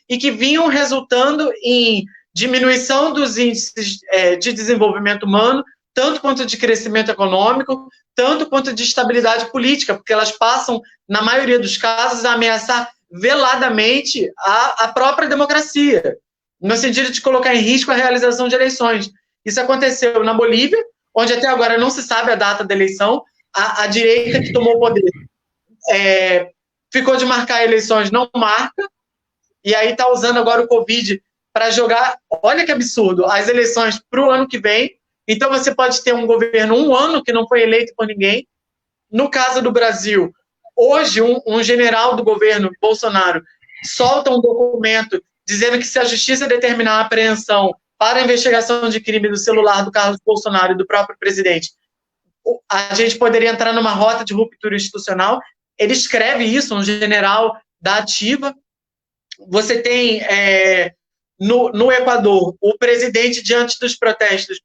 e que vinham resultando em diminuição dos índices de desenvolvimento humano, tanto quanto de crescimento econômico, tanto quanto de estabilidade política, porque elas passam, na maioria dos casos, a ameaçar veladamente a própria democracia, no sentido de colocar em risco a realização de eleições. Isso aconteceu na Bolívia, onde até agora não se sabe a data da eleição. A direita que tomou o poder ficou de marcar eleições, não marca, e aí está usando agora o Covid para jogar, olha que absurdo, as eleições para o ano que vem. Então você pode ter um governo um ano que não foi eleito por ninguém. No caso do Brasil, hoje um general do governo Bolsonaro solta um documento dizendo que se a justiça determinar a apreensão para a investigação de crime do celular do Carlos Bolsonaro e do próprio presidente, a gente poderia entrar numa rota de ruptura institucional. Ele escreve isso, um general da ativa. Você tem, no Equador, o presidente, diante dos protestos,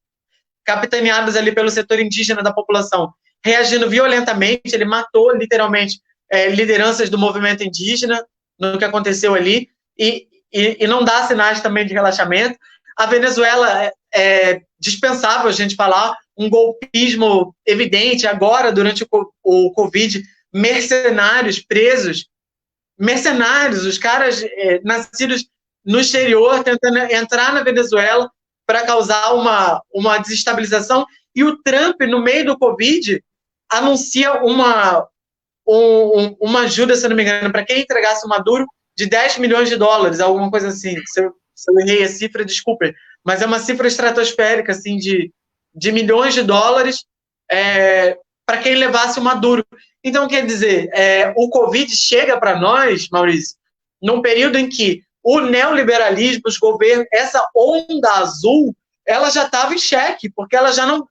capitaneados ali pelo setor indígena da população, reagindo violentamente. Ele matou, literalmente, lideranças do movimento indígena no que aconteceu ali, e não dá sinais também de relaxamento. A Venezuela é dispensável a gente falar, um golpismo evidente agora, durante o Covid, mercenários presos, mercenários, os caras nascidos no exterior, tentando entrar na Venezuela para causar uma desestabilização, e o Trump, no meio do Covid, anuncia uma ajuda, se não me engano, para quem entregasse o Maduro, de 10 milhões de dólares, alguma coisa assim. Se eu errei a cifra, desculpe, mas é uma cifra estratosférica, assim, de milhões de dólares para quem levasse o Maduro. Então, quer dizer, o Covid chega para nós, Maurício, num período em que o neoliberalismo, os governos, essa onda azul, ela já estava em xeque, porque ela já não...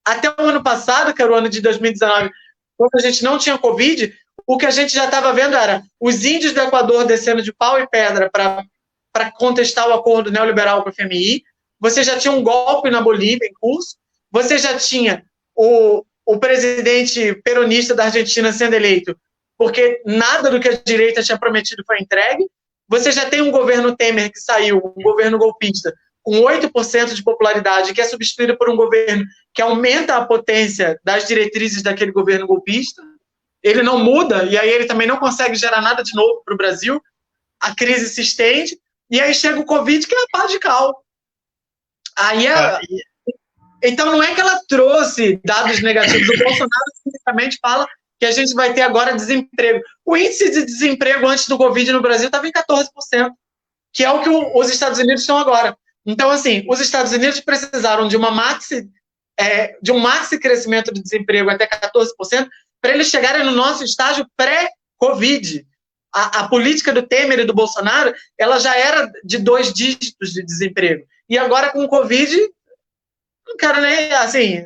Até o ano passado, que era o ano de 2019, quando a gente não tinha Covid, o que a gente já estava vendo era os índios do Equador descendo de pau e pedra para contestar o acordo neoliberal com o FMI. Você já tinha um golpe na Bolívia em curso. Você já tinha o presidente peronista da Argentina sendo eleito, porque nada do que a direita tinha prometido foi entregue. Você já tem um governo Temer que saiu, um governo golpista, com 8% de popularidade, que é substituído por um governo que aumenta a potência das diretrizes daquele governo golpista. Ele não muda, e aí ele também não consegue gerar nada de novo para o Brasil. A crise se estende, e aí chega o Covid, que é a pá de cal. Aí então não é que ela trouxe dados negativos. O Bolsonaro simplesmente fala que a gente vai ter agora desemprego. O índice de desemprego antes do Covid no Brasil estava em 14%, que é o que os Estados Unidos estão agora. Então, assim, os Estados Unidos precisaram de um maxi crescimento de desemprego até 14%, para eles chegarem no nosso estágio pré-Covid. A política do Temer e do Bolsonaro, ela já era de 2 dígitos de desemprego. E agora, com o Covid, não quero nem, assim,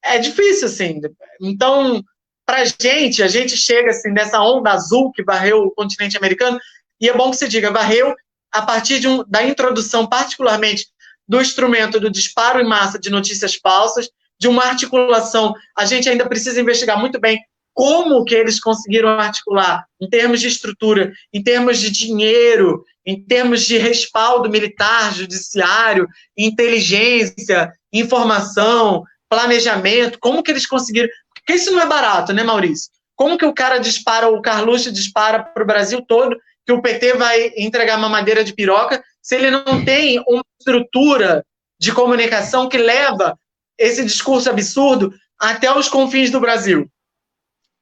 é difícil, assim. Então, a gente chega, assim, nessa onda azul que varreu o continente americano, e é bom que se diga, varreu a partir da introdução, particularmente, do instrumento do disparo em massa de notícias falsas, de uma articulação. A gente ainda precisa investigar muito bem como que eles conseguiram articular, em termos de estrutura, em termos de dinheiro, em termos de respaldo militar, judiciário, inteligência, informação, planejamento, como que eles conseguiram... Porque isso não é barato, né, Maurício? Como que o cara dispara, o Carluxo dispara para o Brasil todo, que o PT vai entregar mamadeira de piroca, se ele não tem uma estrutura de comunicação que leva esse discurso absurdo até os confins do Brasil,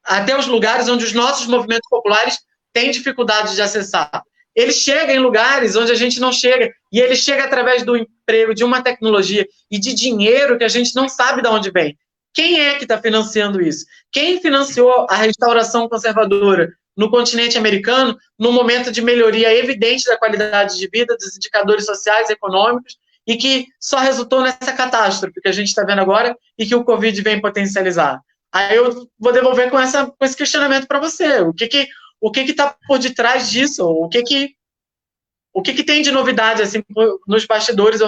até os lugares onde os nossos movimentos populares têm dificuldade de acessar. ele chega em lugares onde a gente não chega, e ele chega através do emprego, de uma tecnologia e de dinheiro que a gente não sabe de onde vem. Quem é que está financiando isso? Quem financiou a restauração conservadora no continente americano, no momento de melhoria evidente da qualidade de vida, dos indicadores sociais e econômicos, e que só resultou nessa catástrofe que a gente está vendo agora e que o Covid vem potencializar? Aí eu vou devolver com esse questionamento para você. O que está por detrás disso? O que tem de novidade assim, nos bastidores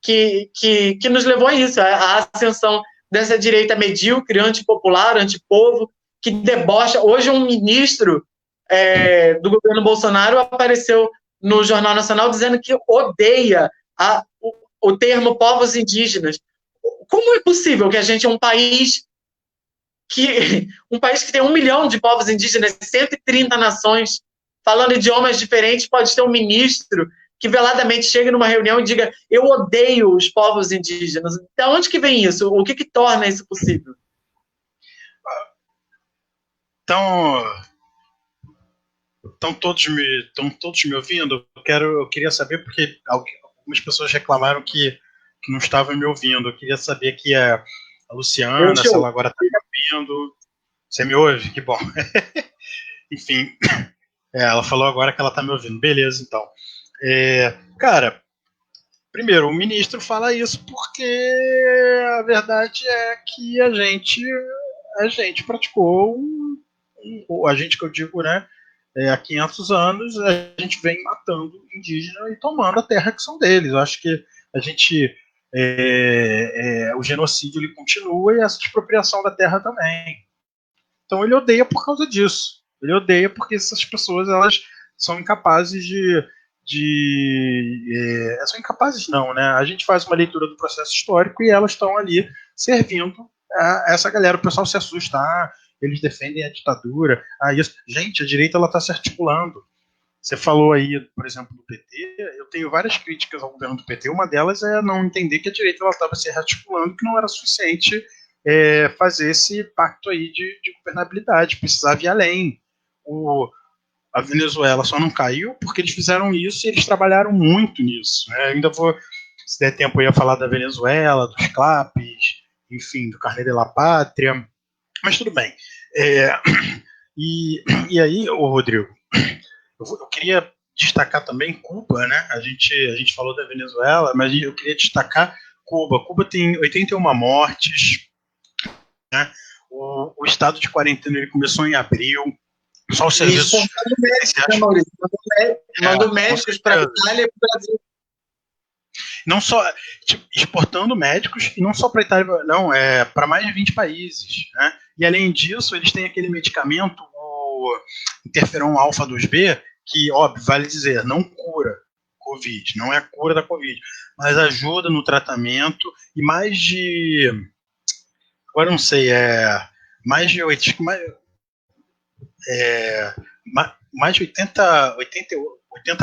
que nos levou a isso, a ascensão dessa direita medíocre, antipopular, antipovo, que debocha. Hoje um ministro do governo Bolsonaro apareceu no Jornal Nacional dizendo que odeia o termo povos indígenas. Como é possível que a gente é um país que tem 1 milhão de povos indígenas, 130 nações, falando idiomas diferentes, pode ter um ministro que veladamente chega numa reunião e diga: eu odeio os povos indígenas? De onde que vem isso? O que torna isso possível? Estão todos me ouvindo? Eu queria saber, porque algumas pessoas reclamaram que não estavam me ouvindo. Eu queria saber que a Luciana, se ela agora está me ouvindo. Você me ouve? Que bom. Enfim, ela falou agora que ela está me ouvindo. Beleza, então. Cara, primeiro, o ministro fala isso porque a verdade é que a gente praticou a gente que eu digo, né, há 500 anos a gente vem matando indígena e tomando a terra que são deles. Eu acho que a gente o genocídio ele continua e essa expropriação da terra também. Então ele odeia por causa disso. Ele odeia porque essas pessoas elas são incapazes são incapazes não, né? A gente faz uma leitura do processo histórico e elas estão ali servindo a essa galera. O pessoal se assusta, eles defendem a ditadura, isso. Gente, a direita ela está se articulando. Você falou aí, por exemplo, do PT, eu tenho várias críticas ao governo do PT, uma delas é não entender que a direita estava se articulando, que não era suficiente fazer esse pacto aí de governabilidade, precisava ir além. A Venezuela só não caiu porque eles fizeram isso e eles trabalharam muito nisso. Né? Ainda vou, se der tempo, eu ia falar da Venezuela, dos CLAPs, enfim, do Carnet de la Pátria, mas tudo bem. E aí, Rodrigo, eu queria destacar também Cuba, né? A gente falou da Venezuela, mas eu queria destacar Cuba. Cuba tem 81 mortes, né? O estado de quarentena ele começou em abril. Só o serviço. Mandou médicos para a Itália e para o Brasil. Não só exportando médicos, e não só para a Itália, não, para mais de 20 países. Né? E além disso, eles têm aquele medicamento, o interferon alfa 2B, que, óbvio, vale dizer, não cura Covid, não é a cura da Covid, mas ajuda no tratamento e mais de. Agora não sei, mais de 80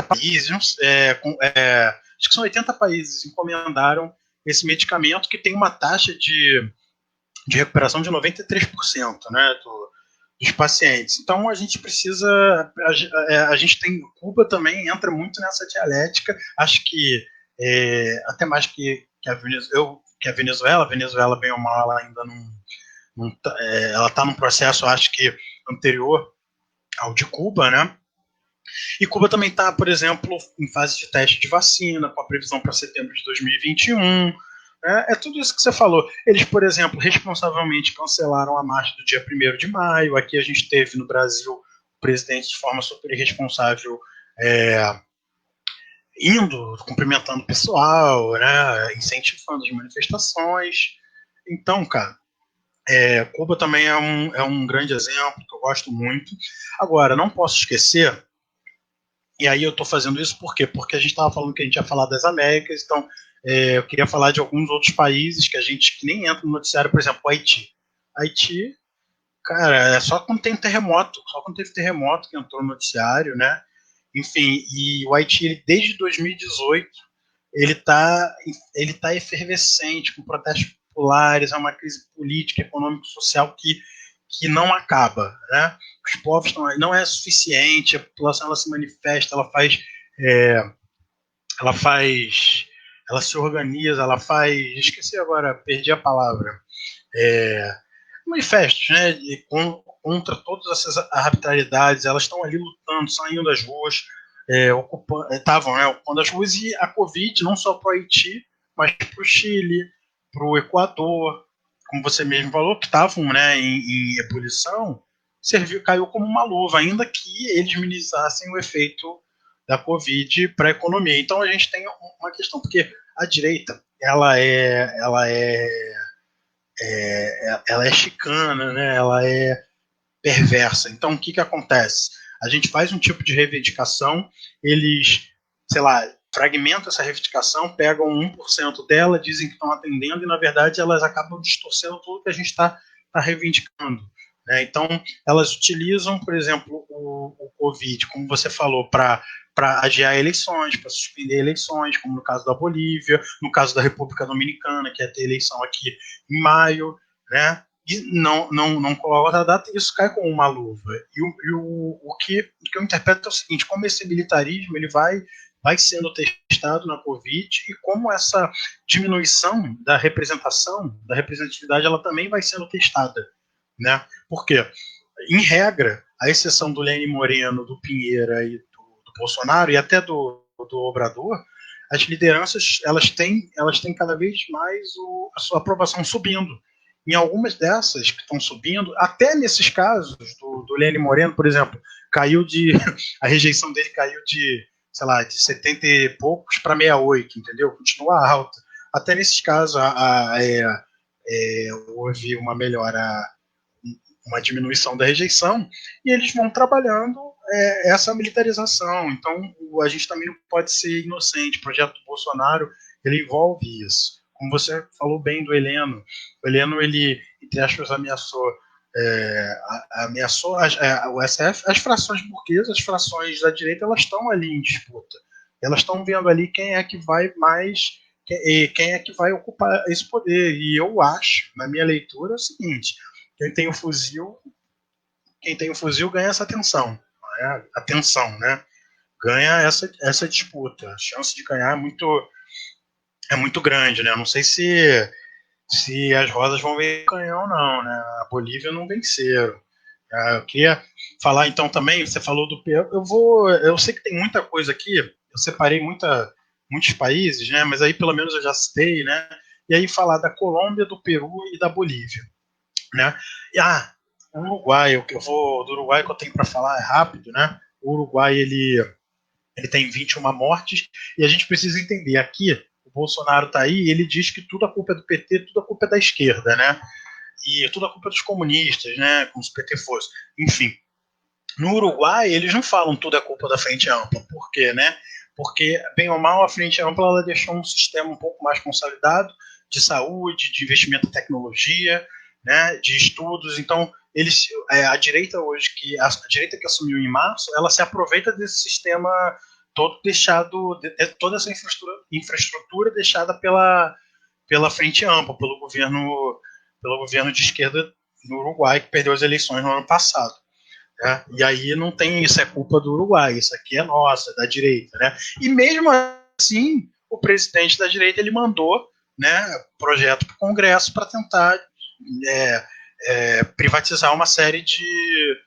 países, acho que são 80 países encomendaram esse medicamento que tem uma taxa de recuperação de 93%, né, dos pacientes. Então a gente precisa, a gente tem, Cuba também entra muito nessa dialética, acho que até mais que a Venezuela, bem ou mal, ela ainda não ela está num processo, acho que anterior ao de Cuba, né? E Cuba também está, por exemplo, em fase de teste de vacina, com a previsão para setembro de 2021. Né? É tudo isso que você falou. Eles, por exemplo, responsavelmente cancelaram a marcha do dia 1º de maio. Aqui a gente teve no Brasil o presidente, de forma super irresponsável, indo, cumprimentando o pessoal, né? Incentivando as manifestações. Então, cara, Cuba também é um grande exemplo que eu gosto muito. Agora, não posso esquecer, e aí eu estou fazendo isso por quê? Porque a gente estava falando que a gente ia falar das Américas, então eu queria falar de alguns outros países que nem entra no noticiário, por exemplo, o Haiti. Haiti, cara, é só quando tem terremoto, só quando teve terremoto que entrou no noticiário, né? Enfim, e o Haiti, desde 2018, ele tá efervescente, com protestos populares, é uma crise política, econômica, social que que não acaba, né? Os povos estão aí, não é suficiente, a população ela se manifesta, é, ela faz, ela se organiza, ela faz, esqueci agora, perdi a palavra, é, manifestos, né? Contra todas essas arbitrariedades, elas estão ali lutando, saindo das ruas, estavam, né, ocupando as ruas e a Covid, não só para o Haiti, mas para o Chile, para o Equador, como você mesmo falou, que estavam, né, em ebulição, caiu como uma luva, ainda que eles minimizassem o efeito da Covid para a economia. Então a gente tem uma questão, porque a direita ela é chicana, né? Ela é perversa. Então, o que, que acontece? A gente faz um tipo de reivindicação, eles, sei lá, fragmentam essa reivindicação, pegam 1% dela, dizem que estão atendendo, e na verdade elas acabam distorcendo tudo que a gente está reivindicando. Né? Então, elas utilizam, por exemplo, o Covid, como você falou, para adiar eleições, para suspender eleições, como no caso da Bolívia, no caso da República Dominicana, que ia ter eleição aqui em maio, né? E não coloca outra data, e isso cai como uma luva. O que eu interpreto é o seguinte: como esse militarismo ele vai sendo testado na Covid, e como essa diminuição da representação, da representatividade, ela também vai sendo testada. Né? Por quê? Em regra, a exceção do Lenin Moreno, do Pinheira e do Bolsonaro, e até do Obrador, as lideranças elas têm cada vez mais a sua aprovação subindo. Em algumas dessas que estão subindo, até nesses casos do Lenin Moreno, por exemplo, a rejeição dele caiu de, sei lá, de 70 e poucos para 68, entendeu? Continua alta. Até nesses casos houve uma melhora, uma diminuição da rejeição, e eles vão trabalhando essa militarização. Então, a gente também não pode ser inocente. O projeto do Bolsonaro, ele envolve isso. Como você falou bem do Heleno, o Heleno, ele, entre aspas, ameaçou o SF, as frações burguesas, as frações da direita, elas estão ali em disputa. Elas estão vendo ali quem é que vai mais, quem é que vai ocupar esse poder. E eu acho, na minha leitura, é o seguinte: quem tem o fuzil ganha essa atenção, né? Atenção, né? Ganha essa disputa. A chance de ganhar é muito grande, né? Não sei se as rosas vão vencer o canhão, não, né? A Bolívia não venceram. Eu queria falar então também, você falou do Peru, eu sei que tem muita coisa aqui, eu separei muitos países, né? Mas aí pelo menos eu já citei, né? E aí falar da Colômbia, do Peru e da Bolívia, né? E, o Uruguai, o que eu vou do Uruguai que eu tenho para falar é rápido, né? O Uruguai ele tem 21 mortes, e a gente precisa entender aqui, o Bolsonaro está aí, ele diz que tudo a culpa é do PT, tudo a culpa é da esquerda, né? E tudo a culpa é dos comunistas, né? Como se o PT fosse. Enfim, no Uruguai eles não falam tudo é culpa da Frente Ampla. Por quê, né? Porque, bem ou mal, a Frente Ampla ela deixou um sistema um pouco mais consolidado de saúde, de investimento em tecnologia, né, de estudos. Então, a direita hoje, a direita que assumiu em março, ela se aproveita desse sistema todo deixado, toda essa infraestrutura deixada pela Frente Ampla, pelo governo de esquerda no Uruguai, que perdeu as eleições no ano passado. Né? E aí não tem isso, é culpa do Uruguai, isso aqui é nossa, da direita. Né? E mesmo assim, o presidente da direita ele mandou, né, projeto para o Congresso para tentar privatizar uma série de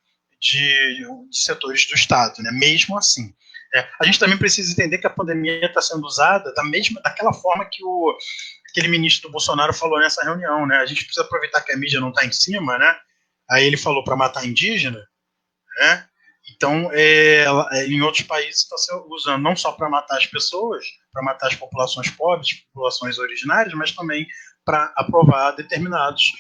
setores do Estado, né? Mesmo assim. A gente também precisa entender que a pandemia está sendo usada daquela forma que aquele ministro do Bolsonaro falou nessa reunião. Né? A gente precisa aproveitar que a mídia não está em cima, né? Aí ele falou para matar indígena, né? Então, em outros países está se usando não só para matar as pessoas, para matar as populações pobres, populações originárias, mas também para aprovar determinados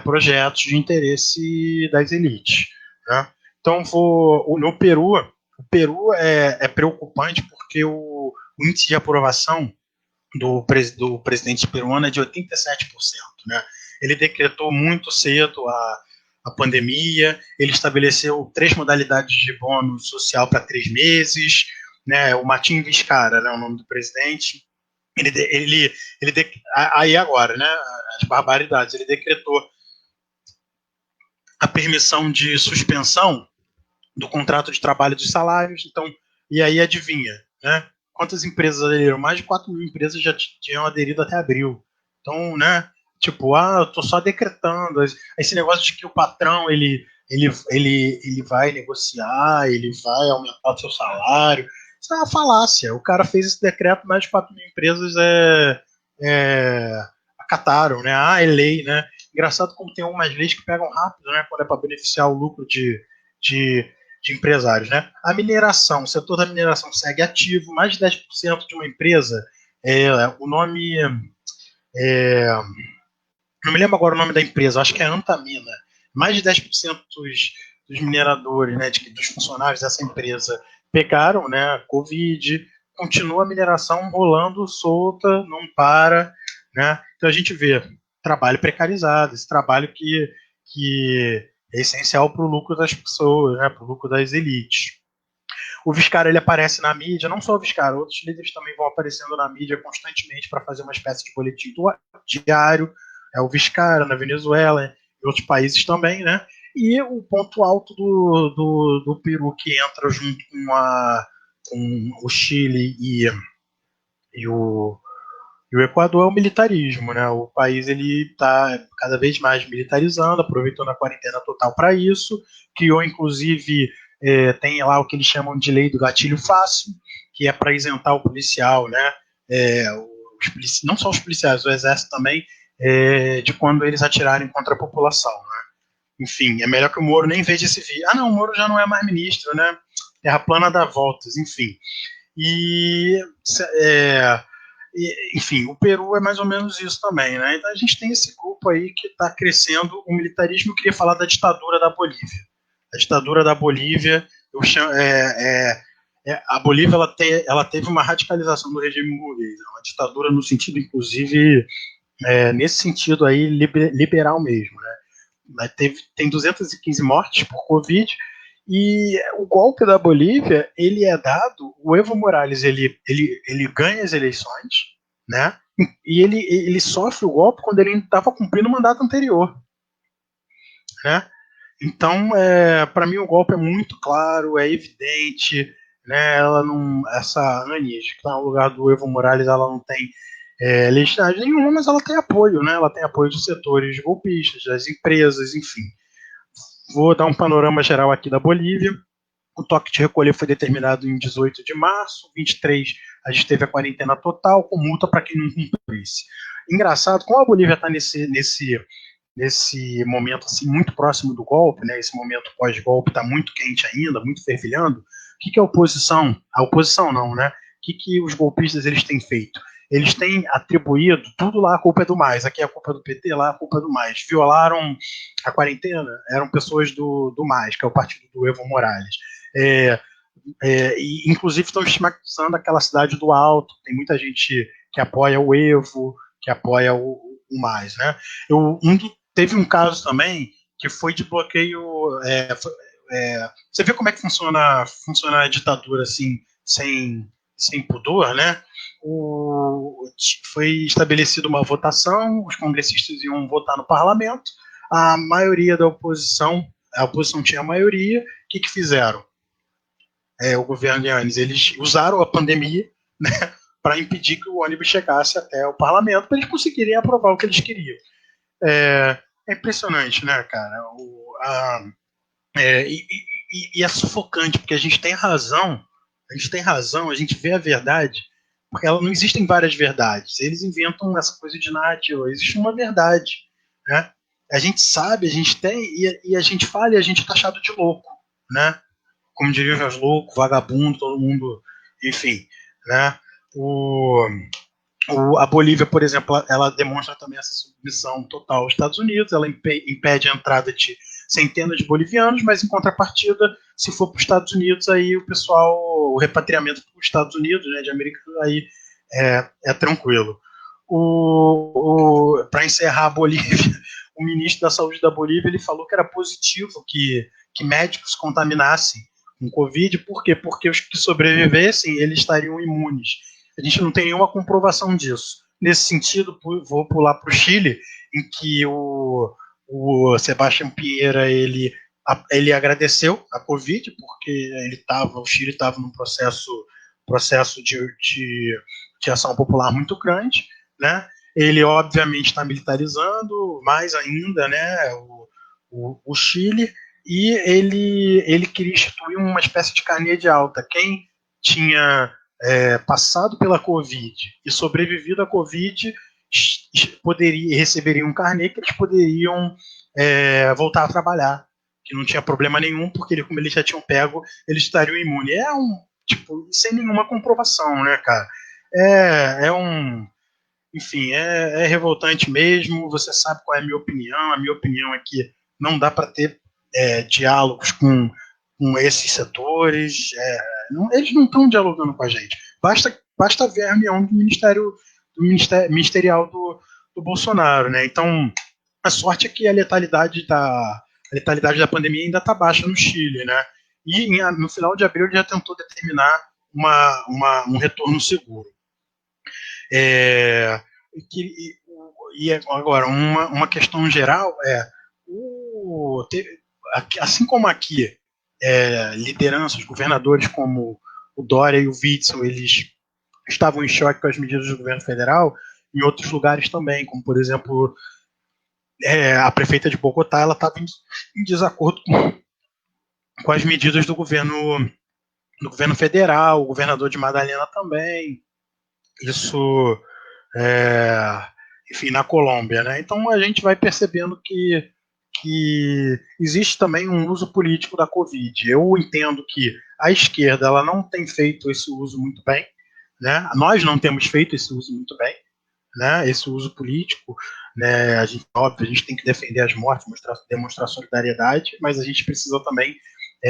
projetos de interesse das elites. Né? Então, no Peru, o Peru é preocupante porque o índice de aprovação do presidente peruano é de 87%. Né? Ele decretou muito cedo a pandemia, ele estabeleceu 3 modalidades de bônus social para 3 meses, né? O Martim Vizcarra, né, o nome do presidente, aí agora, né, as barbaridades, ele decretou a permissão de suspensão do contrato de trabalho dos salários. Então, e aí adivinha, né? Quantas empresas aderiram? Mais de 4 mil empresas já tinham aderido até abril. Então, né? Tipo, eu tô só decretando. Esse negócio de que o patrão ele vai negociar, ele vai aumentar o seu salário. Isso é uma falácia. O cara fez esse decreto, mais de 4 mil empresas acataram, né? É lei, né? Engraçado como tem algumas leis que pegam rápido, né? Quando é para beneficiar o lucro de, de empresários, né? A mineração, o setor da mineração segue ativo, mais de 10% de uma empresa, o nome, não me lembro agora o nome da empresa, acho que é Antamina, mais de 10% dos mineradores, né, dos funcionários dessa empresa pegaram, né, Covid, continua a mineração rolando solta, não para, né? Então a gente vê trabalho precarizado, esse trabalho que é essencial para o lucro das pessoas, né, para o lucro das elites. O Viscara ele aparece na mídia, não só o Viscara, outros líderes também vão aparecendo na mídia constantemente para fazer uma espécie de boletim diário. O Viscara na Venezuela, em outros países também, né? E o ponto alto do Peru, que entra junto com o Chile e o Equador, é o militarismo, né? O país ele está cada vez mais militarizando, aproveitando a quarentena total para isso, criou inclusive tem lá o que eles chamam de lei do gatilho fácil, que é para isentar o policial, né? Não só os policiais, o exército também, de quando eles atirarem contra a população, né? Enfim, é melhor que o Moro nem veja esse vídeo. O Moro já não é mais ministro, né? Terra plana dá voltas, enfim. Enfim, o Peru é mais ou menos isso também, né? Então a gente tem esse grupo aí que está crescendo o militarismo. Eu queria falar da ditadura da Bolívia. A ditadura da Bolívia, a Bolívia ela teve uma radicalização do regime burguês, uma ditadura no sentido, inclusive, nesse sentido aí, liberal mesmo, né? Tem 215 mortes por Covid, e o golpe da Bolívia, ele é dado, o Evo Morales, ele ganha as eleições, né? E ele sofre o golpe quando ele estava cumprindo o mandato anterior, né? Então, para mim, o golpe é muito claro, é evidente, né? Essa Anis, que está no lugar do Evo Morales, ela não tem legitimidade nenhuma, mas ela tem apoio, né? Ela tem apoio dos setores golpistas, das empresas, enfim. Vou dar um panorama geral aqui da Bolívia. O toque de recolher foi determinado em 18 de março, 23 a gente teve a quarentena total, com multa para quem não cumprisse. Engraçado, como a Bolívia está nesse momento assim, muito próximo do golpe, né, esse momento pós-golpe está muito quente ainda, muito fervilhando, o que a oposição, a oposição não, né, o que os golpistas eles têm feito? Eles têm atribuído tudo lá a culpa é do MAS, aqui é a culpa do PT, lá a culpa é do MAS. Violaram a quarentena, eram pessoas do MAS, que é o partido do Evo Morales. E inclusive estão estigmatizando aquela cidade do Alto, tem muita gente que apoia o Evo, que apoia o MAS, né? Teve um caso também que foi de bloqueio. Você vê como é que funciona a ditadura assim, sem pudor, né? Foi estabelecida uma votação, os congressistas iam votar no parlamento, a maioria da oposição, a oposição tinha a maioria, o que fizeram? O governo Yanes, eles usaram a pandemia, né, para impedir que o ônibus chegasse até o parlamento, para eles conseguirem aprovar o que eles queriam. É impressionante, né, cara? E é sufocante, porque a gente tem razão, a gente vê a verdade, porque não existem várias verdades. Eles inventam essa coisa de narrativa, existe uma verdade, né? A gente sabe, a gente tem, e a gente fala e a gente é taxado de louco, né? Como diria o Jorge Louco, vagabundo, todo mundo, enfim, né? A Bolívia, por exemplo, ela demonstra também essa submissão total aos Estados Unidos, ela impede a entrada de centenas de bolivianos, mas em contrapartida, se for para os Estados Unidos, aí o repatriamento para os Estados Unidos, né, de América, aí é tranquilo. Para encerrar a Bolívia, o ministro da Saúde da Bolívia ele falou que era positivo que médicos contaminassem com Covid, por quê? Porque os que sobrevivessem, eles estariam imunes. A gente não tem nenhuma comprovação disso. Nesse sentido, vou pular para o Chile, em que o o Sebastião Pinheira, ele agradeceu a Covid, porque o Chile estava num processo de ação popular muito grande, né? Ele, obviamente, está militarizando mais ainda, né, o Chile, e ele queria instituir uma espécie de carnê de alta. Quem tinha passado pela Covid e sobrevivido à Covid receberia um carnê que eles poderiam voltar a trabalhar, que não tinha problema nenhum, porque como eles já tinham pego, eles estariam imunes. Tipo, sem nenhuma comprovação, né, cara? Enfim, é revoltante mesmo. Você sabe qual é a minha opinião. A minha opinião é que não dá para ter diálogos com esses setores. Eles não estão dialogando com a gente. Basta ver a reunião do ministerial do Bolsonaro, né? Então, a sorte é que a letalidade da pandemia ainda está baixa no Chile, né? E no final de abril ele já tentou determinar um retorno seguro. E agora, uma questão geral assim como aqui, lideranças, governadores como o Dória e o Witzel, eles estavam em choque com as medidas do governo federal, em outros lugares também, como por exemplo a prefeita de Bogotá, ela estava em desacordo com as medidas do governo federal, o governador de Madalena também, isso enfim, na Colômbia, né? Então a gente vai percebendo que existe também um uso político da Covid. Eu entendo que a esquerda ela não tem feito esse uso muito bem, né? Nós não temos feito esse uso muito bem, né? Esse uso político, né? Óbvio, a gente tem que defender as mortes, demonstrar solidariedade, mas a gente precisa também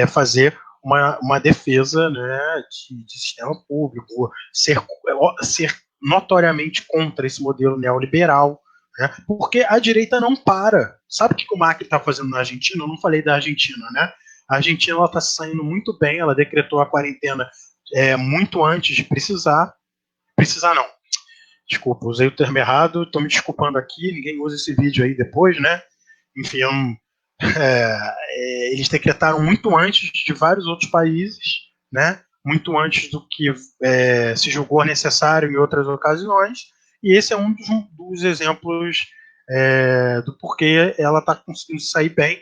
fazer uma defesa, né, de sistema público, ser notoriamente contra esse modelo neoliberal, né? Porque a direita não para. Sabe o que o Macri está fazendo na Argentina? Eu não falei da Argentina, né? A Argentina está saindo muito bem, ela decretou a quarentena muito antes de precisar. Precisar não. Desculpa, usei o termo errado, estou me desculpando aqui, ninguém usa esse vídeo aí depois, né? Enfim, eles decretaram muito antes de vários outros países, né? Muito antes do que se julgou necessário em outras ocasiões, e esse é um dos exemplos do porquê ela está conseguindo sair bem.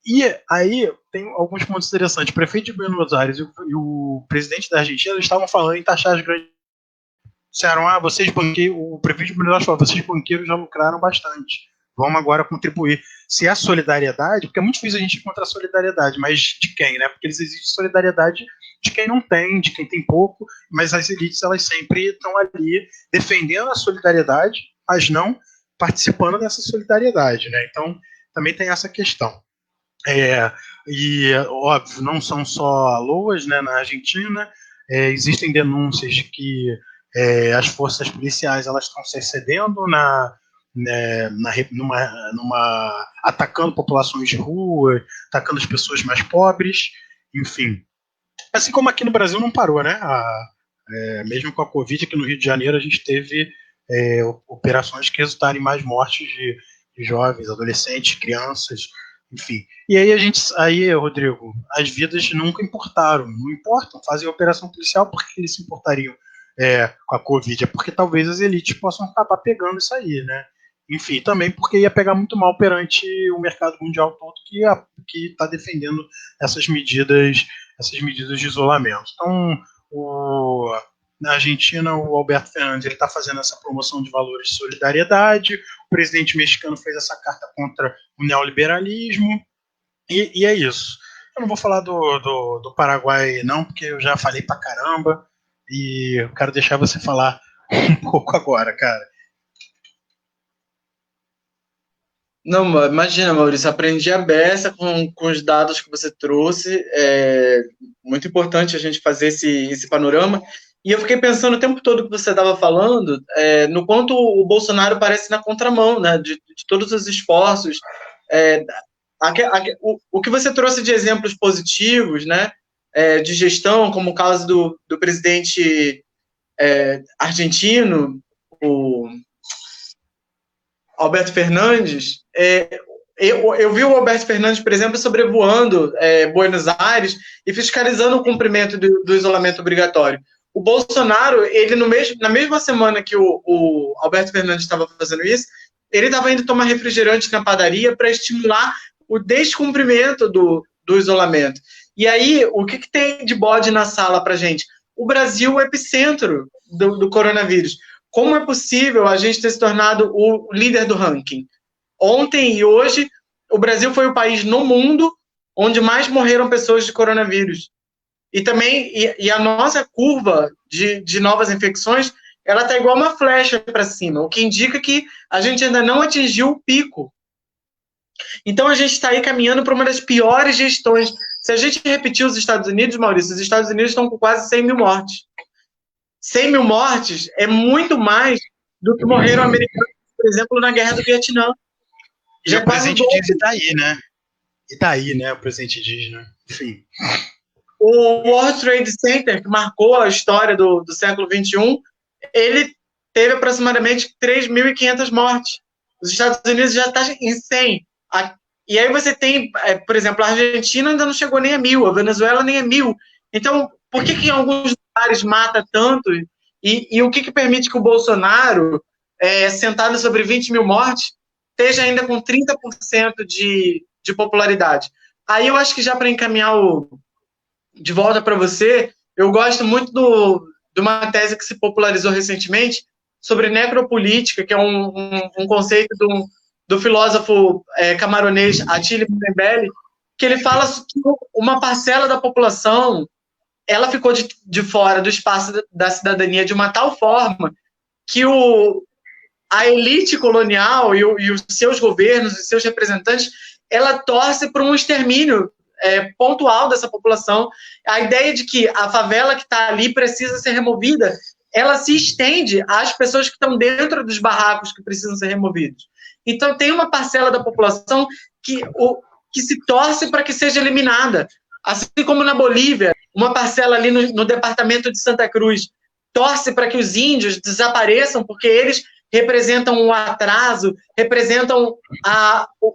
E aí tem alguns pontos interessantes. O prefeito de Buenos Aires e o presidente da Argentina estavam falando em taxar as grandes. Disseram, vocês banqueiros, o prefeito de Buenos Aires falou, vocês banqueiros já lucraram bastante. Vamos agora contribuir. Se é solidariedade, porque é muito difícil a gente encontrar solidariedade, mas de quem, né? Porque eles exigem solidariedade de quem não tem, de quem tem pouco, mas as elites elas sempre estão ali defendendo a solidariedade, mas não participando dessa solidariedade, né? Então também tem essa questão. E óbvio, não são só loas, né? Na Argentina existem denúncias de que as forças policiais elas estão se excedendo atacando populações de rua, atacando as pessoas mais pobres, enfim. Assim como aqui no Brasil não parou, né? Mesmo com a Covid, aqui no Rio de Janeiro a gente teve operações que resultaram em mais mortes de jovens, adolescentes, crianças, enfim. E aí, Rodrigo, as vidas nunca importaram, não importam, fazem operação policial, por que eles se importariam com a Covid? É porque talvez as elites possam acabar pegando isso aí, né? Enfim, também porque ia pegar muito mal perante o mercado mundial todo que está defendendo essas medidas de isolamento. Então, na Argentina, o Alberto Fernandes está fazendo essa promoção de valores de solidariedade, o presidente mexicano fez essa carta contra o neoliberalismo, e é isso. Eu não vou falar do Paraguai, não, porque eu já falei pra caramba, e eu quero deixar você falar um pouco agora, cara. Não, imagina, Maurício, aprendi a beça com os dados que você trouxe. É muito importante a gente fazer esse panorama. E eu fiquei pensando o tempo todo que você estava falando, no quanto o Bolsonaro parece na contramão, né, de todos os esforços. O que você trouxe de exemplos positivos, né, de gestão, como o caso do presidente argentino, o Alberto Fernandes, Eu vi o Alberto Fernandes, por exemplo, sobrevoando Buenos Aires e fiscalizando o cumprimento do isolamento obrigatório. O Bolsonaro, ele na mesma semana que o Alberto Fernandes estava fazendo isso, ele estava indo tomar refrigerante na padaria para estimular o descumprimento do isolamento. E aí, o que tem de bode na sala para gente? O Brasil é o epicentro do coronavírus. Como é possível a gente ter se tornado o líder do ranking? Ontem e hoje, o Brasil foi o país no mundo onde mais morreram pessoas de coronavírus. E também, a nossa curva de novas infecções, ela está igual uma flecha para cima, o que indica que a gente ainda não atingiu o pico. Então, a gente está aí caminhando para uma das piores gestões. Se a gente repetir os Estados Unidos, Maurício, os Estados Unidos estão com quase 100 mil mortes. 100 mil mortes é muito mais do que morreram americanos, por exemplo, na Guerra do Vietnã. Já o presidente diz Itaí, né? Itaí, né? O presidente diz, né? Enfim. O World Trade Center, que marcou a história do século XXI, ele teve aproximadamente 3.500 mortes. Os Estados Unidos já está em 100. E aí você tem, por exemplo, a Argentina ainda não chegou nem a 1.000, a Venezuela nem a 1.000. Então, por que em alguns lugares mata tanto? E o que permite que o Bolsonaro, sentado sobre 20 mil mortes, esteja ainda com 30% de popularidade? Aí eu acho que já para encaminhar de volta para você, eu gosto muito de uma tese que se popularizou recentemente sobre necropolítica, que é um conceito do filósofo camaronês Attila Mbembe, que ele fala que uma parcela da população ela ficou de fora do espaço da cidadania de uma tal forma que a elite colonial e os seus governos e seus representantes, ela torce por um extermínio pontual dessa população. A ideia de que a favela que está ali precisa ser removida, ela se estende às pessoas que estão dentro dos barracos que precisam ser removidos. Então, tem uma parcela da população que se torce para que seja eliminada. Assim como na Bolívia, uma parcela ali no departamento de Santa Cruz torce para que os índios desapareçam, porque eles representam um atraso, representam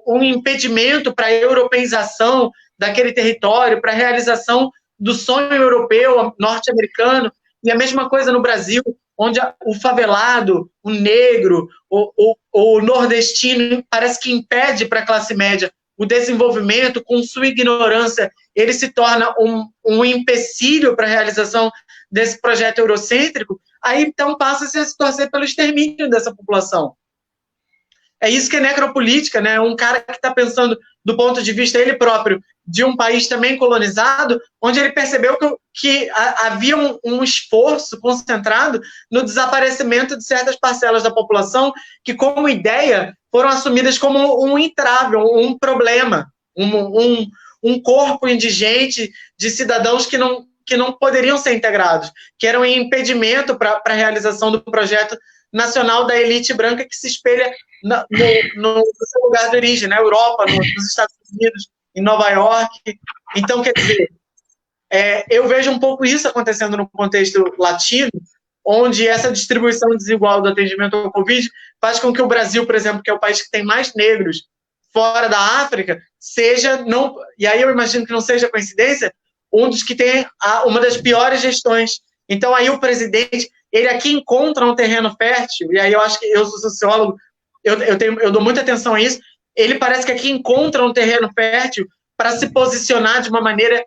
um impedimento para a europeização daquele território, para a realização do sonho europeu, norte-americano. E a mesma coisa no Brasil, onde o favelado, o negro, o nordestino, parece que impede para a classe média o desenvolvimento. Com sua ignorância, ele se torna um empecilho para a realização desse projeto eurocêntrico. Aí, então, passa-se a se torcer pelo extermínio dessa população. É isso que é necropolítica, né? Um cara que está pensando do ponto de vista ele próprio de um país também colonizado, onde ele percebeu que havia um esforço concentrado no desaparecimento de certas parcelas da população que, como ideia, foram assumidas como um entrave, um problema, um corpo indigente de cidadãos que não poderiam ser integrados, que eram um impedimento para a realização do projeto nacional da elite branca que se espelha no seu lugar de origem, na Europa, nos Estados Unidos, em Nova York. Então, quer dizer, eu vejo um pouco isso acontecendo no contexto latino, onde essa distribuição desigual do atendimento ao Covid faz com que o Brasil, por exemplo, que é o país que tem mais negros fora da África, e aí eu imagino que não seja coincidência, um dos que tem uma das piores gestões. Então, aí o presidente, ele aqui encontra um terreno fértil, e aí eu acho que eu sou sociólogo, eu dou muita atenção a isso, ele parece que aqui encontra um terreno fértil para se posicionar de uma maneira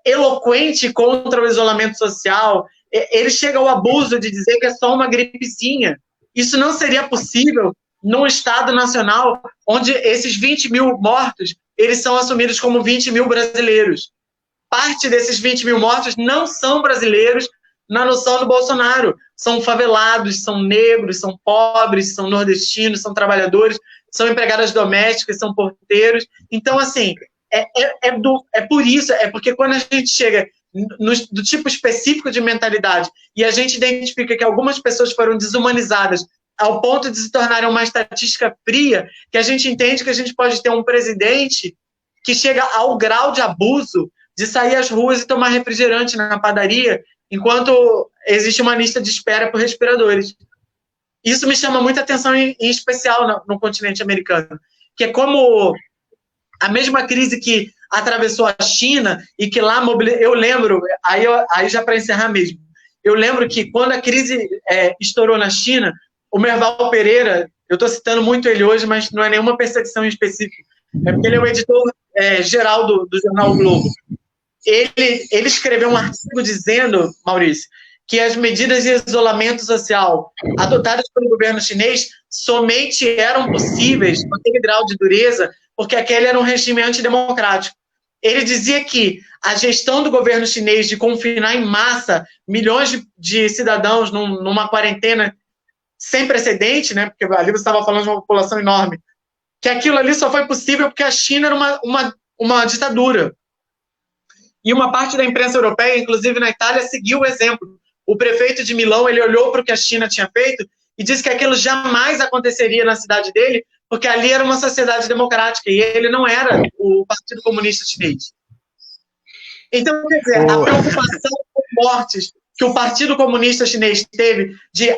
eloquente contra o isolamento social. Ele chega ao abuso de dizer que é só uma gripezinha. Isso não seria possível num Estado nacional onde esses 20 mil mortos, eles são assumidos como 20 mil brasileiros. Parte desses 20 mil mortos não são brasileiros na noção do Bolsonaro. São favelados, são negros, são pobres, são nordestinos, são trabalhadores, são empregadas domésticas, são porteiros. Então, assim, por isso, porque quando a gente chega do tipo específico de mentalidade e a gente identifica que algumas pessoas foram desumanizadas ao ponto de se tornarem uma estatística fria, que a gente entende que a gente pode ter um presidente que chega ao grau de abuso de sair às ruas e tomar refrigerante na padaria, enquanto existe uma lista de espera por respiradores. Isso me chama muita atenção, em especial no continente americano, que é como a mesma crise que atravessou a China e que lá mobilizou. Eu lembro, aí já para encerrar mesmo, eu lembro que quando a crise estourou na China, o Merval Pereira, eu estou citando muito ele hoje, mas não é nenhuma perseguição em específico, é porque ele é o editor geral do jornal o Globo. Ele escreveu um artigo dizendo, Maurício, que as medidas de isolamento social adotadas pelo governo chinês somente eram possíveis com aquele grau de dureza porque aquele era um regime antidemocrático. Ele dizia que a gestão do governo chinês de confinar em massa milhões de cidadãos numa quarentena sem precedente, né, porque ali você estava falando de uma população enorme, que aquilo ali só foi possível porque a China era uma ditadura. E uma parte da imprensa europeia, inclusive na Itália, seguiu o exemplo. O prefeito de Milão, ele olhou para o que a China tinha feito e disse que aquilo jamais aconteceria na cidade dele, porque ali era uma sociedade democrática e ele não era o Partido Comunista Chinês. Então, quer dizer, a preocupação com mortes que o Partido Comunista Chinês teve de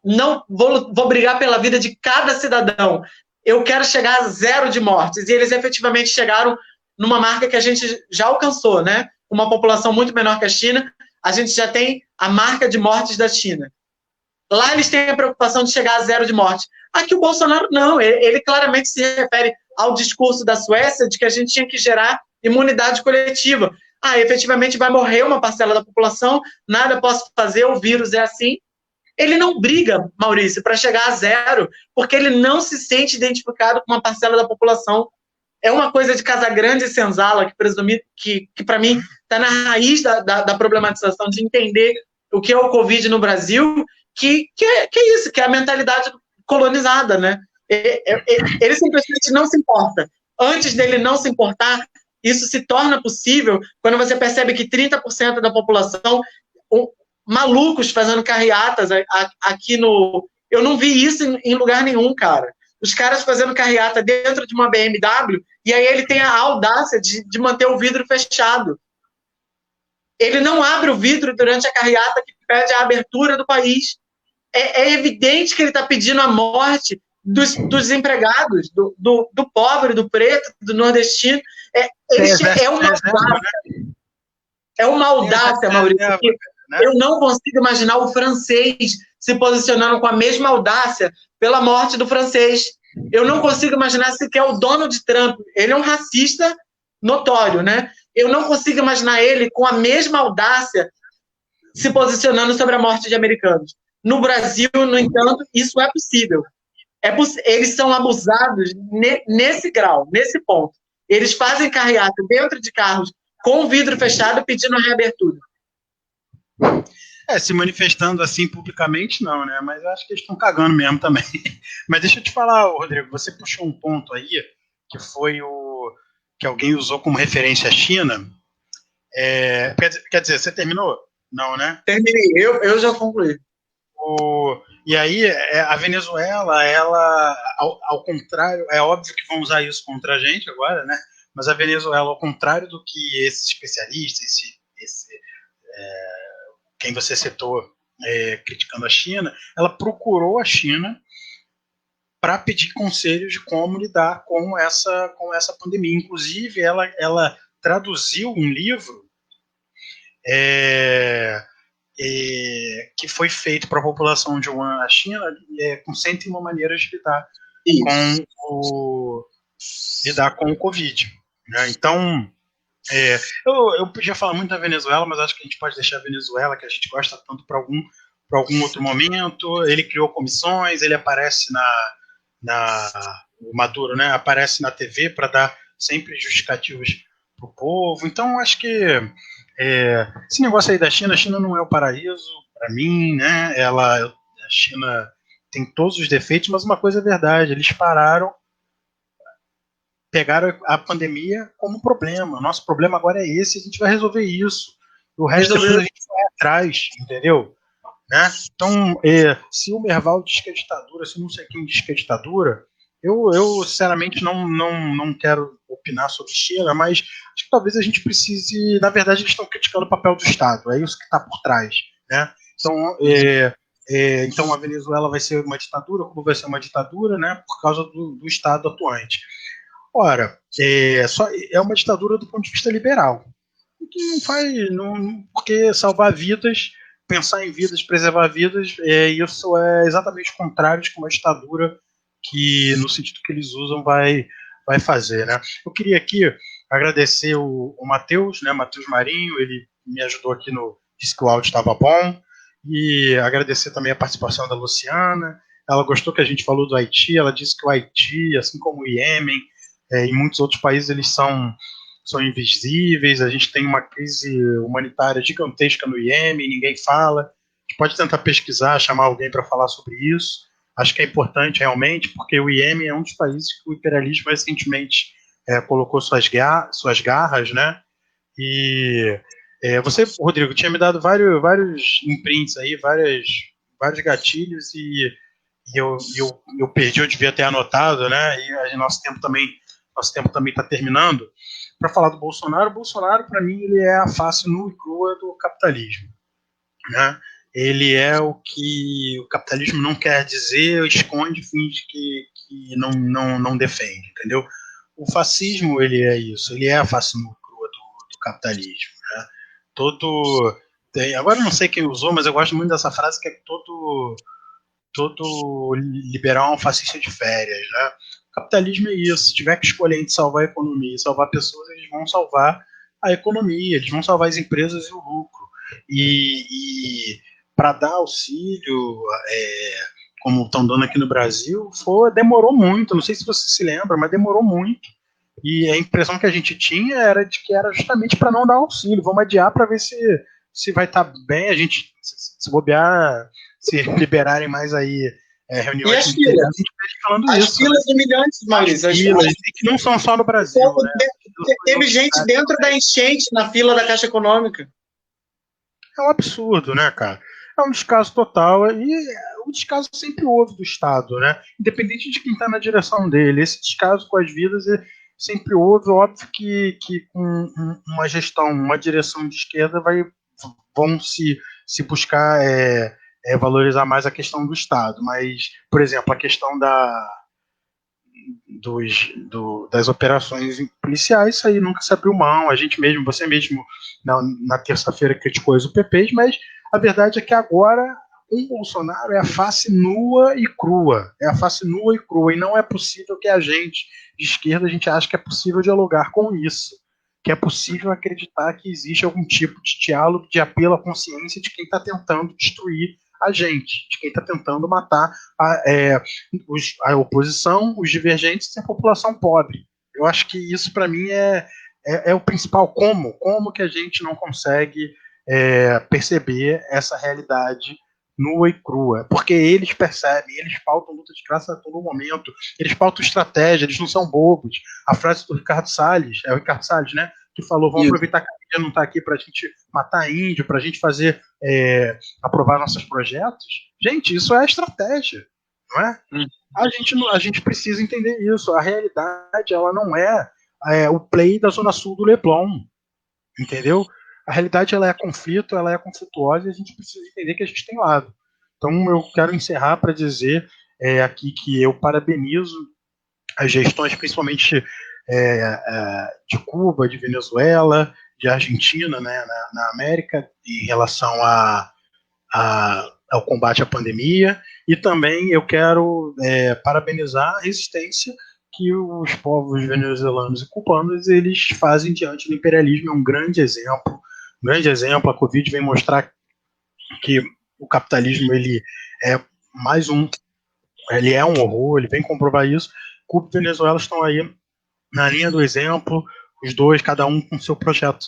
não vou brigar pela vida de cada cidadão, eu quero chegar a 0 de mortes, e eles efetivamente chegaram numa marca que a gente já alcançou, né? Uma população muito menor que a China, a gente já tem a marca de mortes da China. Lá eles têm a preocupação de chegar a 0 de morte. Aqui o Bolsonaro não, ele claramente se refere ao discurso da Suécia de que a gente tinha que gerar imunidade coletiva. Efetivamente vai morrer uma parcela da população, nada posso fazer, o vírus é assim. Ele não briga, Maurício, para chegar a 0, porque ele não se sente identificado com uma parcela da população. É uma coisa de Casagrande e Senzala, que para mim está na raiz da problematização, de entender o que é o Covid no Brasil, que é isso, que é a mentalidade colonizada, né? Ele simplesmente não se importa. Antes dele não se importar, isso se torna possível quando você percebe que 30% da população, malucos fazendo carreatas aqui no... Eu não vi isso em lugar nenhum, cara. Os caras fazendo carreata dentro de uma BMW, e aí ele tem a audácia de manter o vidro fechado. Ele não abre o vidro durante a carreata que pede a abertura do país. É evidente que ele está pedindo a morte dos desempregados, do pobre, do preto, do nordestino. É uma audácia, Maurício, porque eu não consigo imaginar o francês se posicionando com a mesma audácia pela morte do francês. Eu não consigo imaginar sequer o Donald Trump. Ele é um racista notório, né? Eu não consigo imaginar ele com a mesma audácia se posicionando sobre a morte de americanos. No Brasil, no entanto, isso é possível. Eles são abusados nesse grau, nesse ponto. Eles fazem carreata dentro de carros com o vidro fechado pedindo a reabertura. Se manifestando assim publicamente, não, né? Mas eu acho que eles estão cagando mesmo também. Mas deixa eu te falar, Rodrigo, você puxou um ponto aí, que foi que alguém usou como referência a China. Quer dizer, você terminou? Não, né? Terminei, eu já concluí. E aí, a Venezuela, ela, ao contrário, é óbvio que vão usar isso contra a gente agora, né? Mas a Venezuela, ao contrário do que esses especialistas, quem você citou criticando a China, ela procurou a China para pedir conselhos de como lidar com essa pandemia. Inclusive, ela traduziu um livro que foi feito para a população de Wuhan, na China, com 101 maneiras de lidar com o Covid. Né? Então, eu podia falar muito da Venezuela, mas acho que a gente pode deixar a Venezuela, que a gente gosta tanto, para algum outro momento. Ele criou comissões, ele aparece o Maduro, né, aparece na TV para dar sempre justificativas para o povo. Então, acho que esse negócio aí da China, a China não é o paraíso, para mim, né? A China tem todos os defeitos, mas uma coisa é verdade, eles pegaram a pandemia como problema. Nosso problema agora é esse, a gente vai resolver isso. O resto a gente vai atrás, entendeu? Né? Então, se o Merval diz que é ditadura, se não sei quem diz que é ditadura, eu sinceramente não quero opinar sobre China, mas acho que talvez a gente precise... Na verdade, eles estão criticando o papel do Estado, é isso que está por trás. Né? Então, a Venezuela vai ser uma ditadura, como vai ser uma ditadura, né, por causa do Estado atuante. Ora, é uma ditadura do ponto de vista liberal. Não faz, porque salvar vidas, pensar em vidas, preservar vidas, isso é exatamente o contrário de como a ditadura, que no sentido que eles usam, vai fazer, né? Eu queria aqui agradecer o Matheus, né? Matheus Marinho, ele me ajudou aqui disse que o áudio estava bom, e agradecer também a participação da Luciana. Ela gostou que a gente falou do Haiti, ela disse que o Haiti, assim como o Iêmen, e muitos outros países, eles são invisíveis, a gente tem uma crise humanitária gigantesca no Iêmen, ninguém fala. A gente pode tentar pesquisar, chamar alguém para falar sobre isso. Acho que é importante realmente, porque o Iêmen é um dos países que o imperialismo recentemente colocou suas garras, né? E você, Rodrigo, tinha me dado vários imprints aí, vários gatilhos, e eu perdi, eu devia ter anotado, né? E nosso tempo também está terminando. Para falar do Bolsonaro, o Bolsonaro, para mim, ele é a face nua e crua do capitalismo, né? Ele é o que o capitalismo não quer dizer, esconde, finge que não defende, entendeu? O fascismo, ele é isso, ele é a face nua e crua do capitalismo, né? Agora eu não sei quem usou, mas eu gosto muito dessa frase, que é todo liberal é um fascista de férias, né? O capitalismo é isso. Se tiver que escolher entre salvar a economia e salvar pessoas, eles vão salvar a economia, eles vão salvar as empresas e o lucro. E para dar auxílio, como estão dando aqui no Brasil, demorou muito. Não sei se você se lembra, mas demorou muito. E a impressão que a gente tinha era de que era justamente para não dar auxílio. Vamos adiar para ver se vai estar bem. A gente, se bobear, se liberarem mais aí reuniões. E as filas? As filas humilhantes, Maurício. As filas que não são só no Brasil. Né? Teve gente dentro da enchente na fila da Caixa Econômica. É um absurdo, né, cara? É um descaso total. E o descaso sempre houve do Estado, né? Independente de quem está na direção dele. Esse descaso com as vidas sempre houve. Óbvio que com uma gestão, uma direção de esquerda vão se buscar valorizar mais a questão do Estado. Mas, por exemplo, a questão das operações policiais, isso aí nunca se abriu mão. A gente mesmo, você mesmo, na terça-feira criticou as UPPs, mas a verdade é que agora o Bolsonaro é a face nua e crua. É a face nua e crua. E não é possível que a gente, de esquerda, a gente ache que é possível dialogar com isso. Que é possível acreditar que existe algum tipo de diálogo, de apelo à consciência de quem está tentando destruir a gente, de quem está tentando matar a oposição, os divergentes e a população pobre. Eu acho que isso, para mim, é o principal. Como que a gente não consegue perceber essa realidade nua e crua? Porque eles percebem, eles pautam luta de classe a todo momento, eles pautam estratégia, eles não são bobos. A frase do Ricardo Salles, é o Ricardo Salles, né? Que falou, vamos aproveitar que a mídia não está aqui para a gente matar índio, para a gente fazer, aprovar nossos projetos. Gente, isso é estratégia, não é? A gente precisa entender isso. A realidade, ela não é o play da Zona Sul do Leblon, entendeu? A realidade, ela é conflito, ela é conflituosa, e a gente precisa entender que a gente tem lado. Então, eu quero encerrar para dizer aqui que eu parabenizo as gestões, principalmente de Cuba, de Venezuela, de Argentina, né, na América, em relação ao combate à pandemia. E também eu quero parabenizar a resistência que os povos venezuelanos e cubanos eles fazem diante do imperialismo. É um grande exemplo. A Covid vem mostrar que o capitalismo ele é mais ele é um horror, ele vem comprovar isso. Cuba e Venezuela estão aí na linha do exemplo, os dois, cada um com seu projeto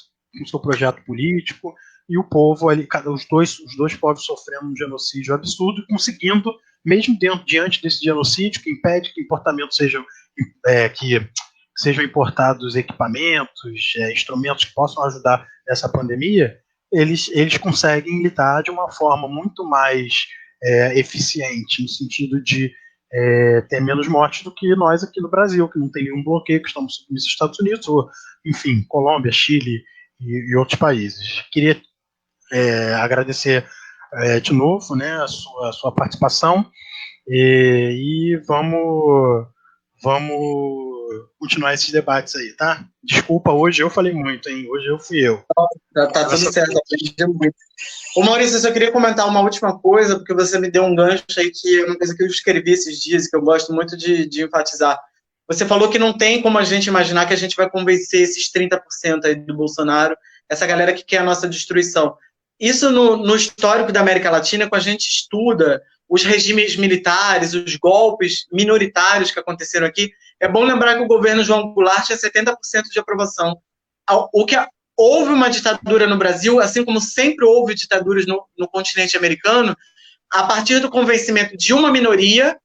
político, e o povo ali, os dois povos sofrendo um genocídio absurdo, conseguindo, mesmo diante desse genocídio, que impede que importamentos sejam importados equipamentos, instrumentos que possam ajudar nessa pandemia, eles conseguem lidar de uma forma muito mais eficiente, no sentido de ter menos mortes do que nós aqui no Brasil, que não tem nenhum bloqueio, que estamos submissos aos Estados Unidos, ou, enfim, Colômbia, Chile e outros países. Queria agradecer de novo, né, a sua participação, e vamos continuar esses debates aí, tá? Desculpa, hoje eu falei muito, hein? Hoje eu fui eu. Tá tudo certo, aprendi muito. Ô Maurício, eu só queria comentar uma última coisa, porque você me deu um gancho aí, que é uma coisa que eu escrevi esses dias, que eu gosto muito de enfatizar. Você falou que não tem como a gente imaginar que a gente vai convencer esses 30% aí do Bolsonaro, essa galera que quer a nossa destruição. Isso no histórico da América Latina, quando a gente estuda os regimes militares, os golpes minoritários que aconteceram aqui, é bom lembrar que o governo João Goulart tinha 70% de aprovação. Houve uma ditadura no Brasil, assim como sempre houve ditaduras no continente americano, a partir do convencimento de uma minoria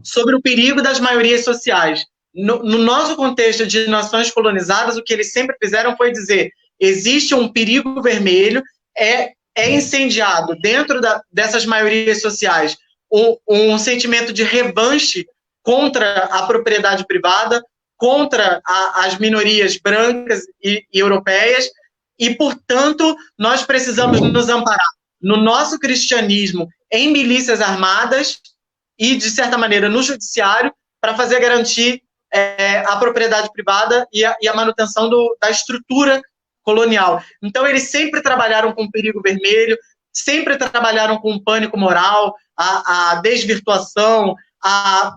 sobre o perigo das maiorias sociais. No nosso contexto de nações colonizadas, o que eles sempre fizeram foi dizer: existe um perigo vermelho, é incendiado dentro dessas maiorias sociais um sentimento de revanche contra a propriedade privada, contra as minorias brancas e europeias, e, portanto, nós precisamos nos amparar no nosso cristianismo em milícias armadas e, de certa maneira, no judiciário, para fazer garantir a propriedade privada e a manutenção da estrutura colonial. Então, eles sempre trabalharam com perigo vermelho, sempre trabalharam com pânico moral, a desvirtuação, a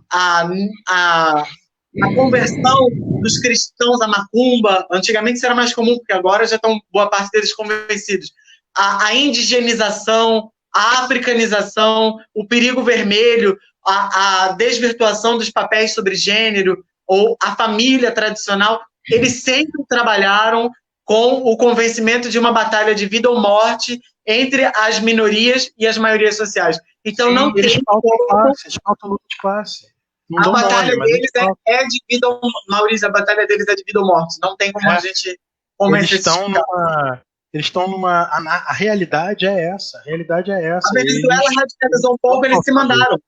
conversão dos cristãos à macumba. Antigamente isso era mais comum, porque agora já estão boa parte deles convencidos. A indigenização, a africanização, o perigo vermelho, a desvirtuação dos papéis sobre gênero, ou a família tradicional, eles sempre trabalharam com o convencimento de uma batalha de vida ou morte entre as minorias e as maiorias sociais. Então, sim, não eles faltam luta de classe. A batalha deles é de vida ou morte. Maurício, a batalha deles é de vida ou morte. Não tem como a gente convencer. Eles estão numa... A realidade é essa. A realidade é essa. A Venezuela radicalizou um pouco, eles se mandaram.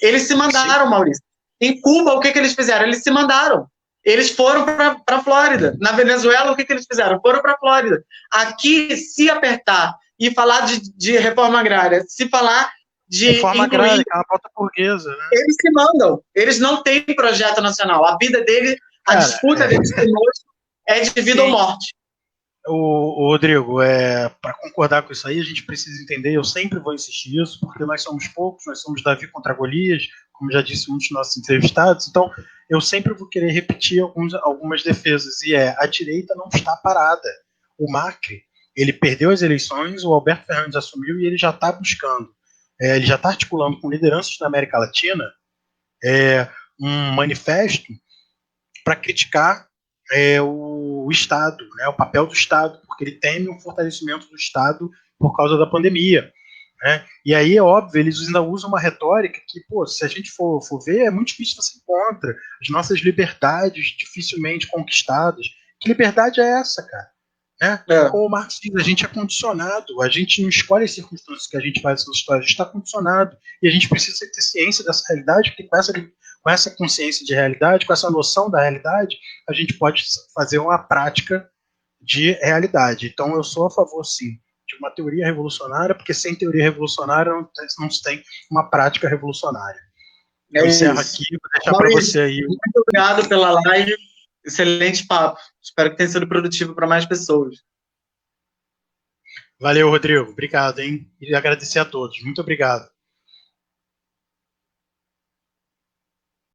Eles se mandaram, sim, Maurício. Em Cuba, o que eles fizeram? Eles se mandaram. Eles foram para a Flórida. Na Venezuela, o que eles fizeram? Foram para a Flórida. Aqui, se apertar e falar de reforma agrária, se falar de reforma agrária, que é uma pauta burguesa, né? Eles se mandam. Eles não têm projeto nacional. A vida dele, a disputa deles conosco é de vida, sim, ou morte. O Rodrigo, para concordar com isso aí, a gente precisa entender, eu sempre vou insistir isso, porque nós somos poucos, nós somos Davi contra Golias, como já disse um dos nossos entrevistados, então eu sempre vou querer repetir algumas defesas, e a direita não está parada. O Macri, ele perdeu as eleições, o Alberto Fernandes assumiu e ele já está buscando, ele já está articulando com lideranças da América Latina um manifesto para criticar o Estado, né, o papel do Estado, porque ele teme um fortalecimento do Estado por causa da pandemia. Né? E aí, é óbvio, eles ainda usam uma retórica que, pô, se a gente for ver, é muito difícil você encontrar as nossas liberdades dificilmente conquistadas. Que liberdade é essa, cara? Né? Como o Marx diz, a gente é condicionado, a gente não escolhe as circunstâncias que a gente faz essas histórias, a gente está condicionado, e a gente precisa ter ciência dessa realidade, porque com essa consciência de realidade, com essa noção da realidade, a gente pode fazer uma prática de realidade. Então, eu sou a favor, sim, de uma teoria revolucionária, porque sem teoria revolucionária não se tem uma prática revolucionária. Eu encerro aqui, vou deixar para você aí. Muito obrigado pela live, excelente papo. Espero que tenha sido produtivo para mais pessoas. Valeu, Rodrigo. Obrigado, hein? E agradecer a todos. Muito obrigado.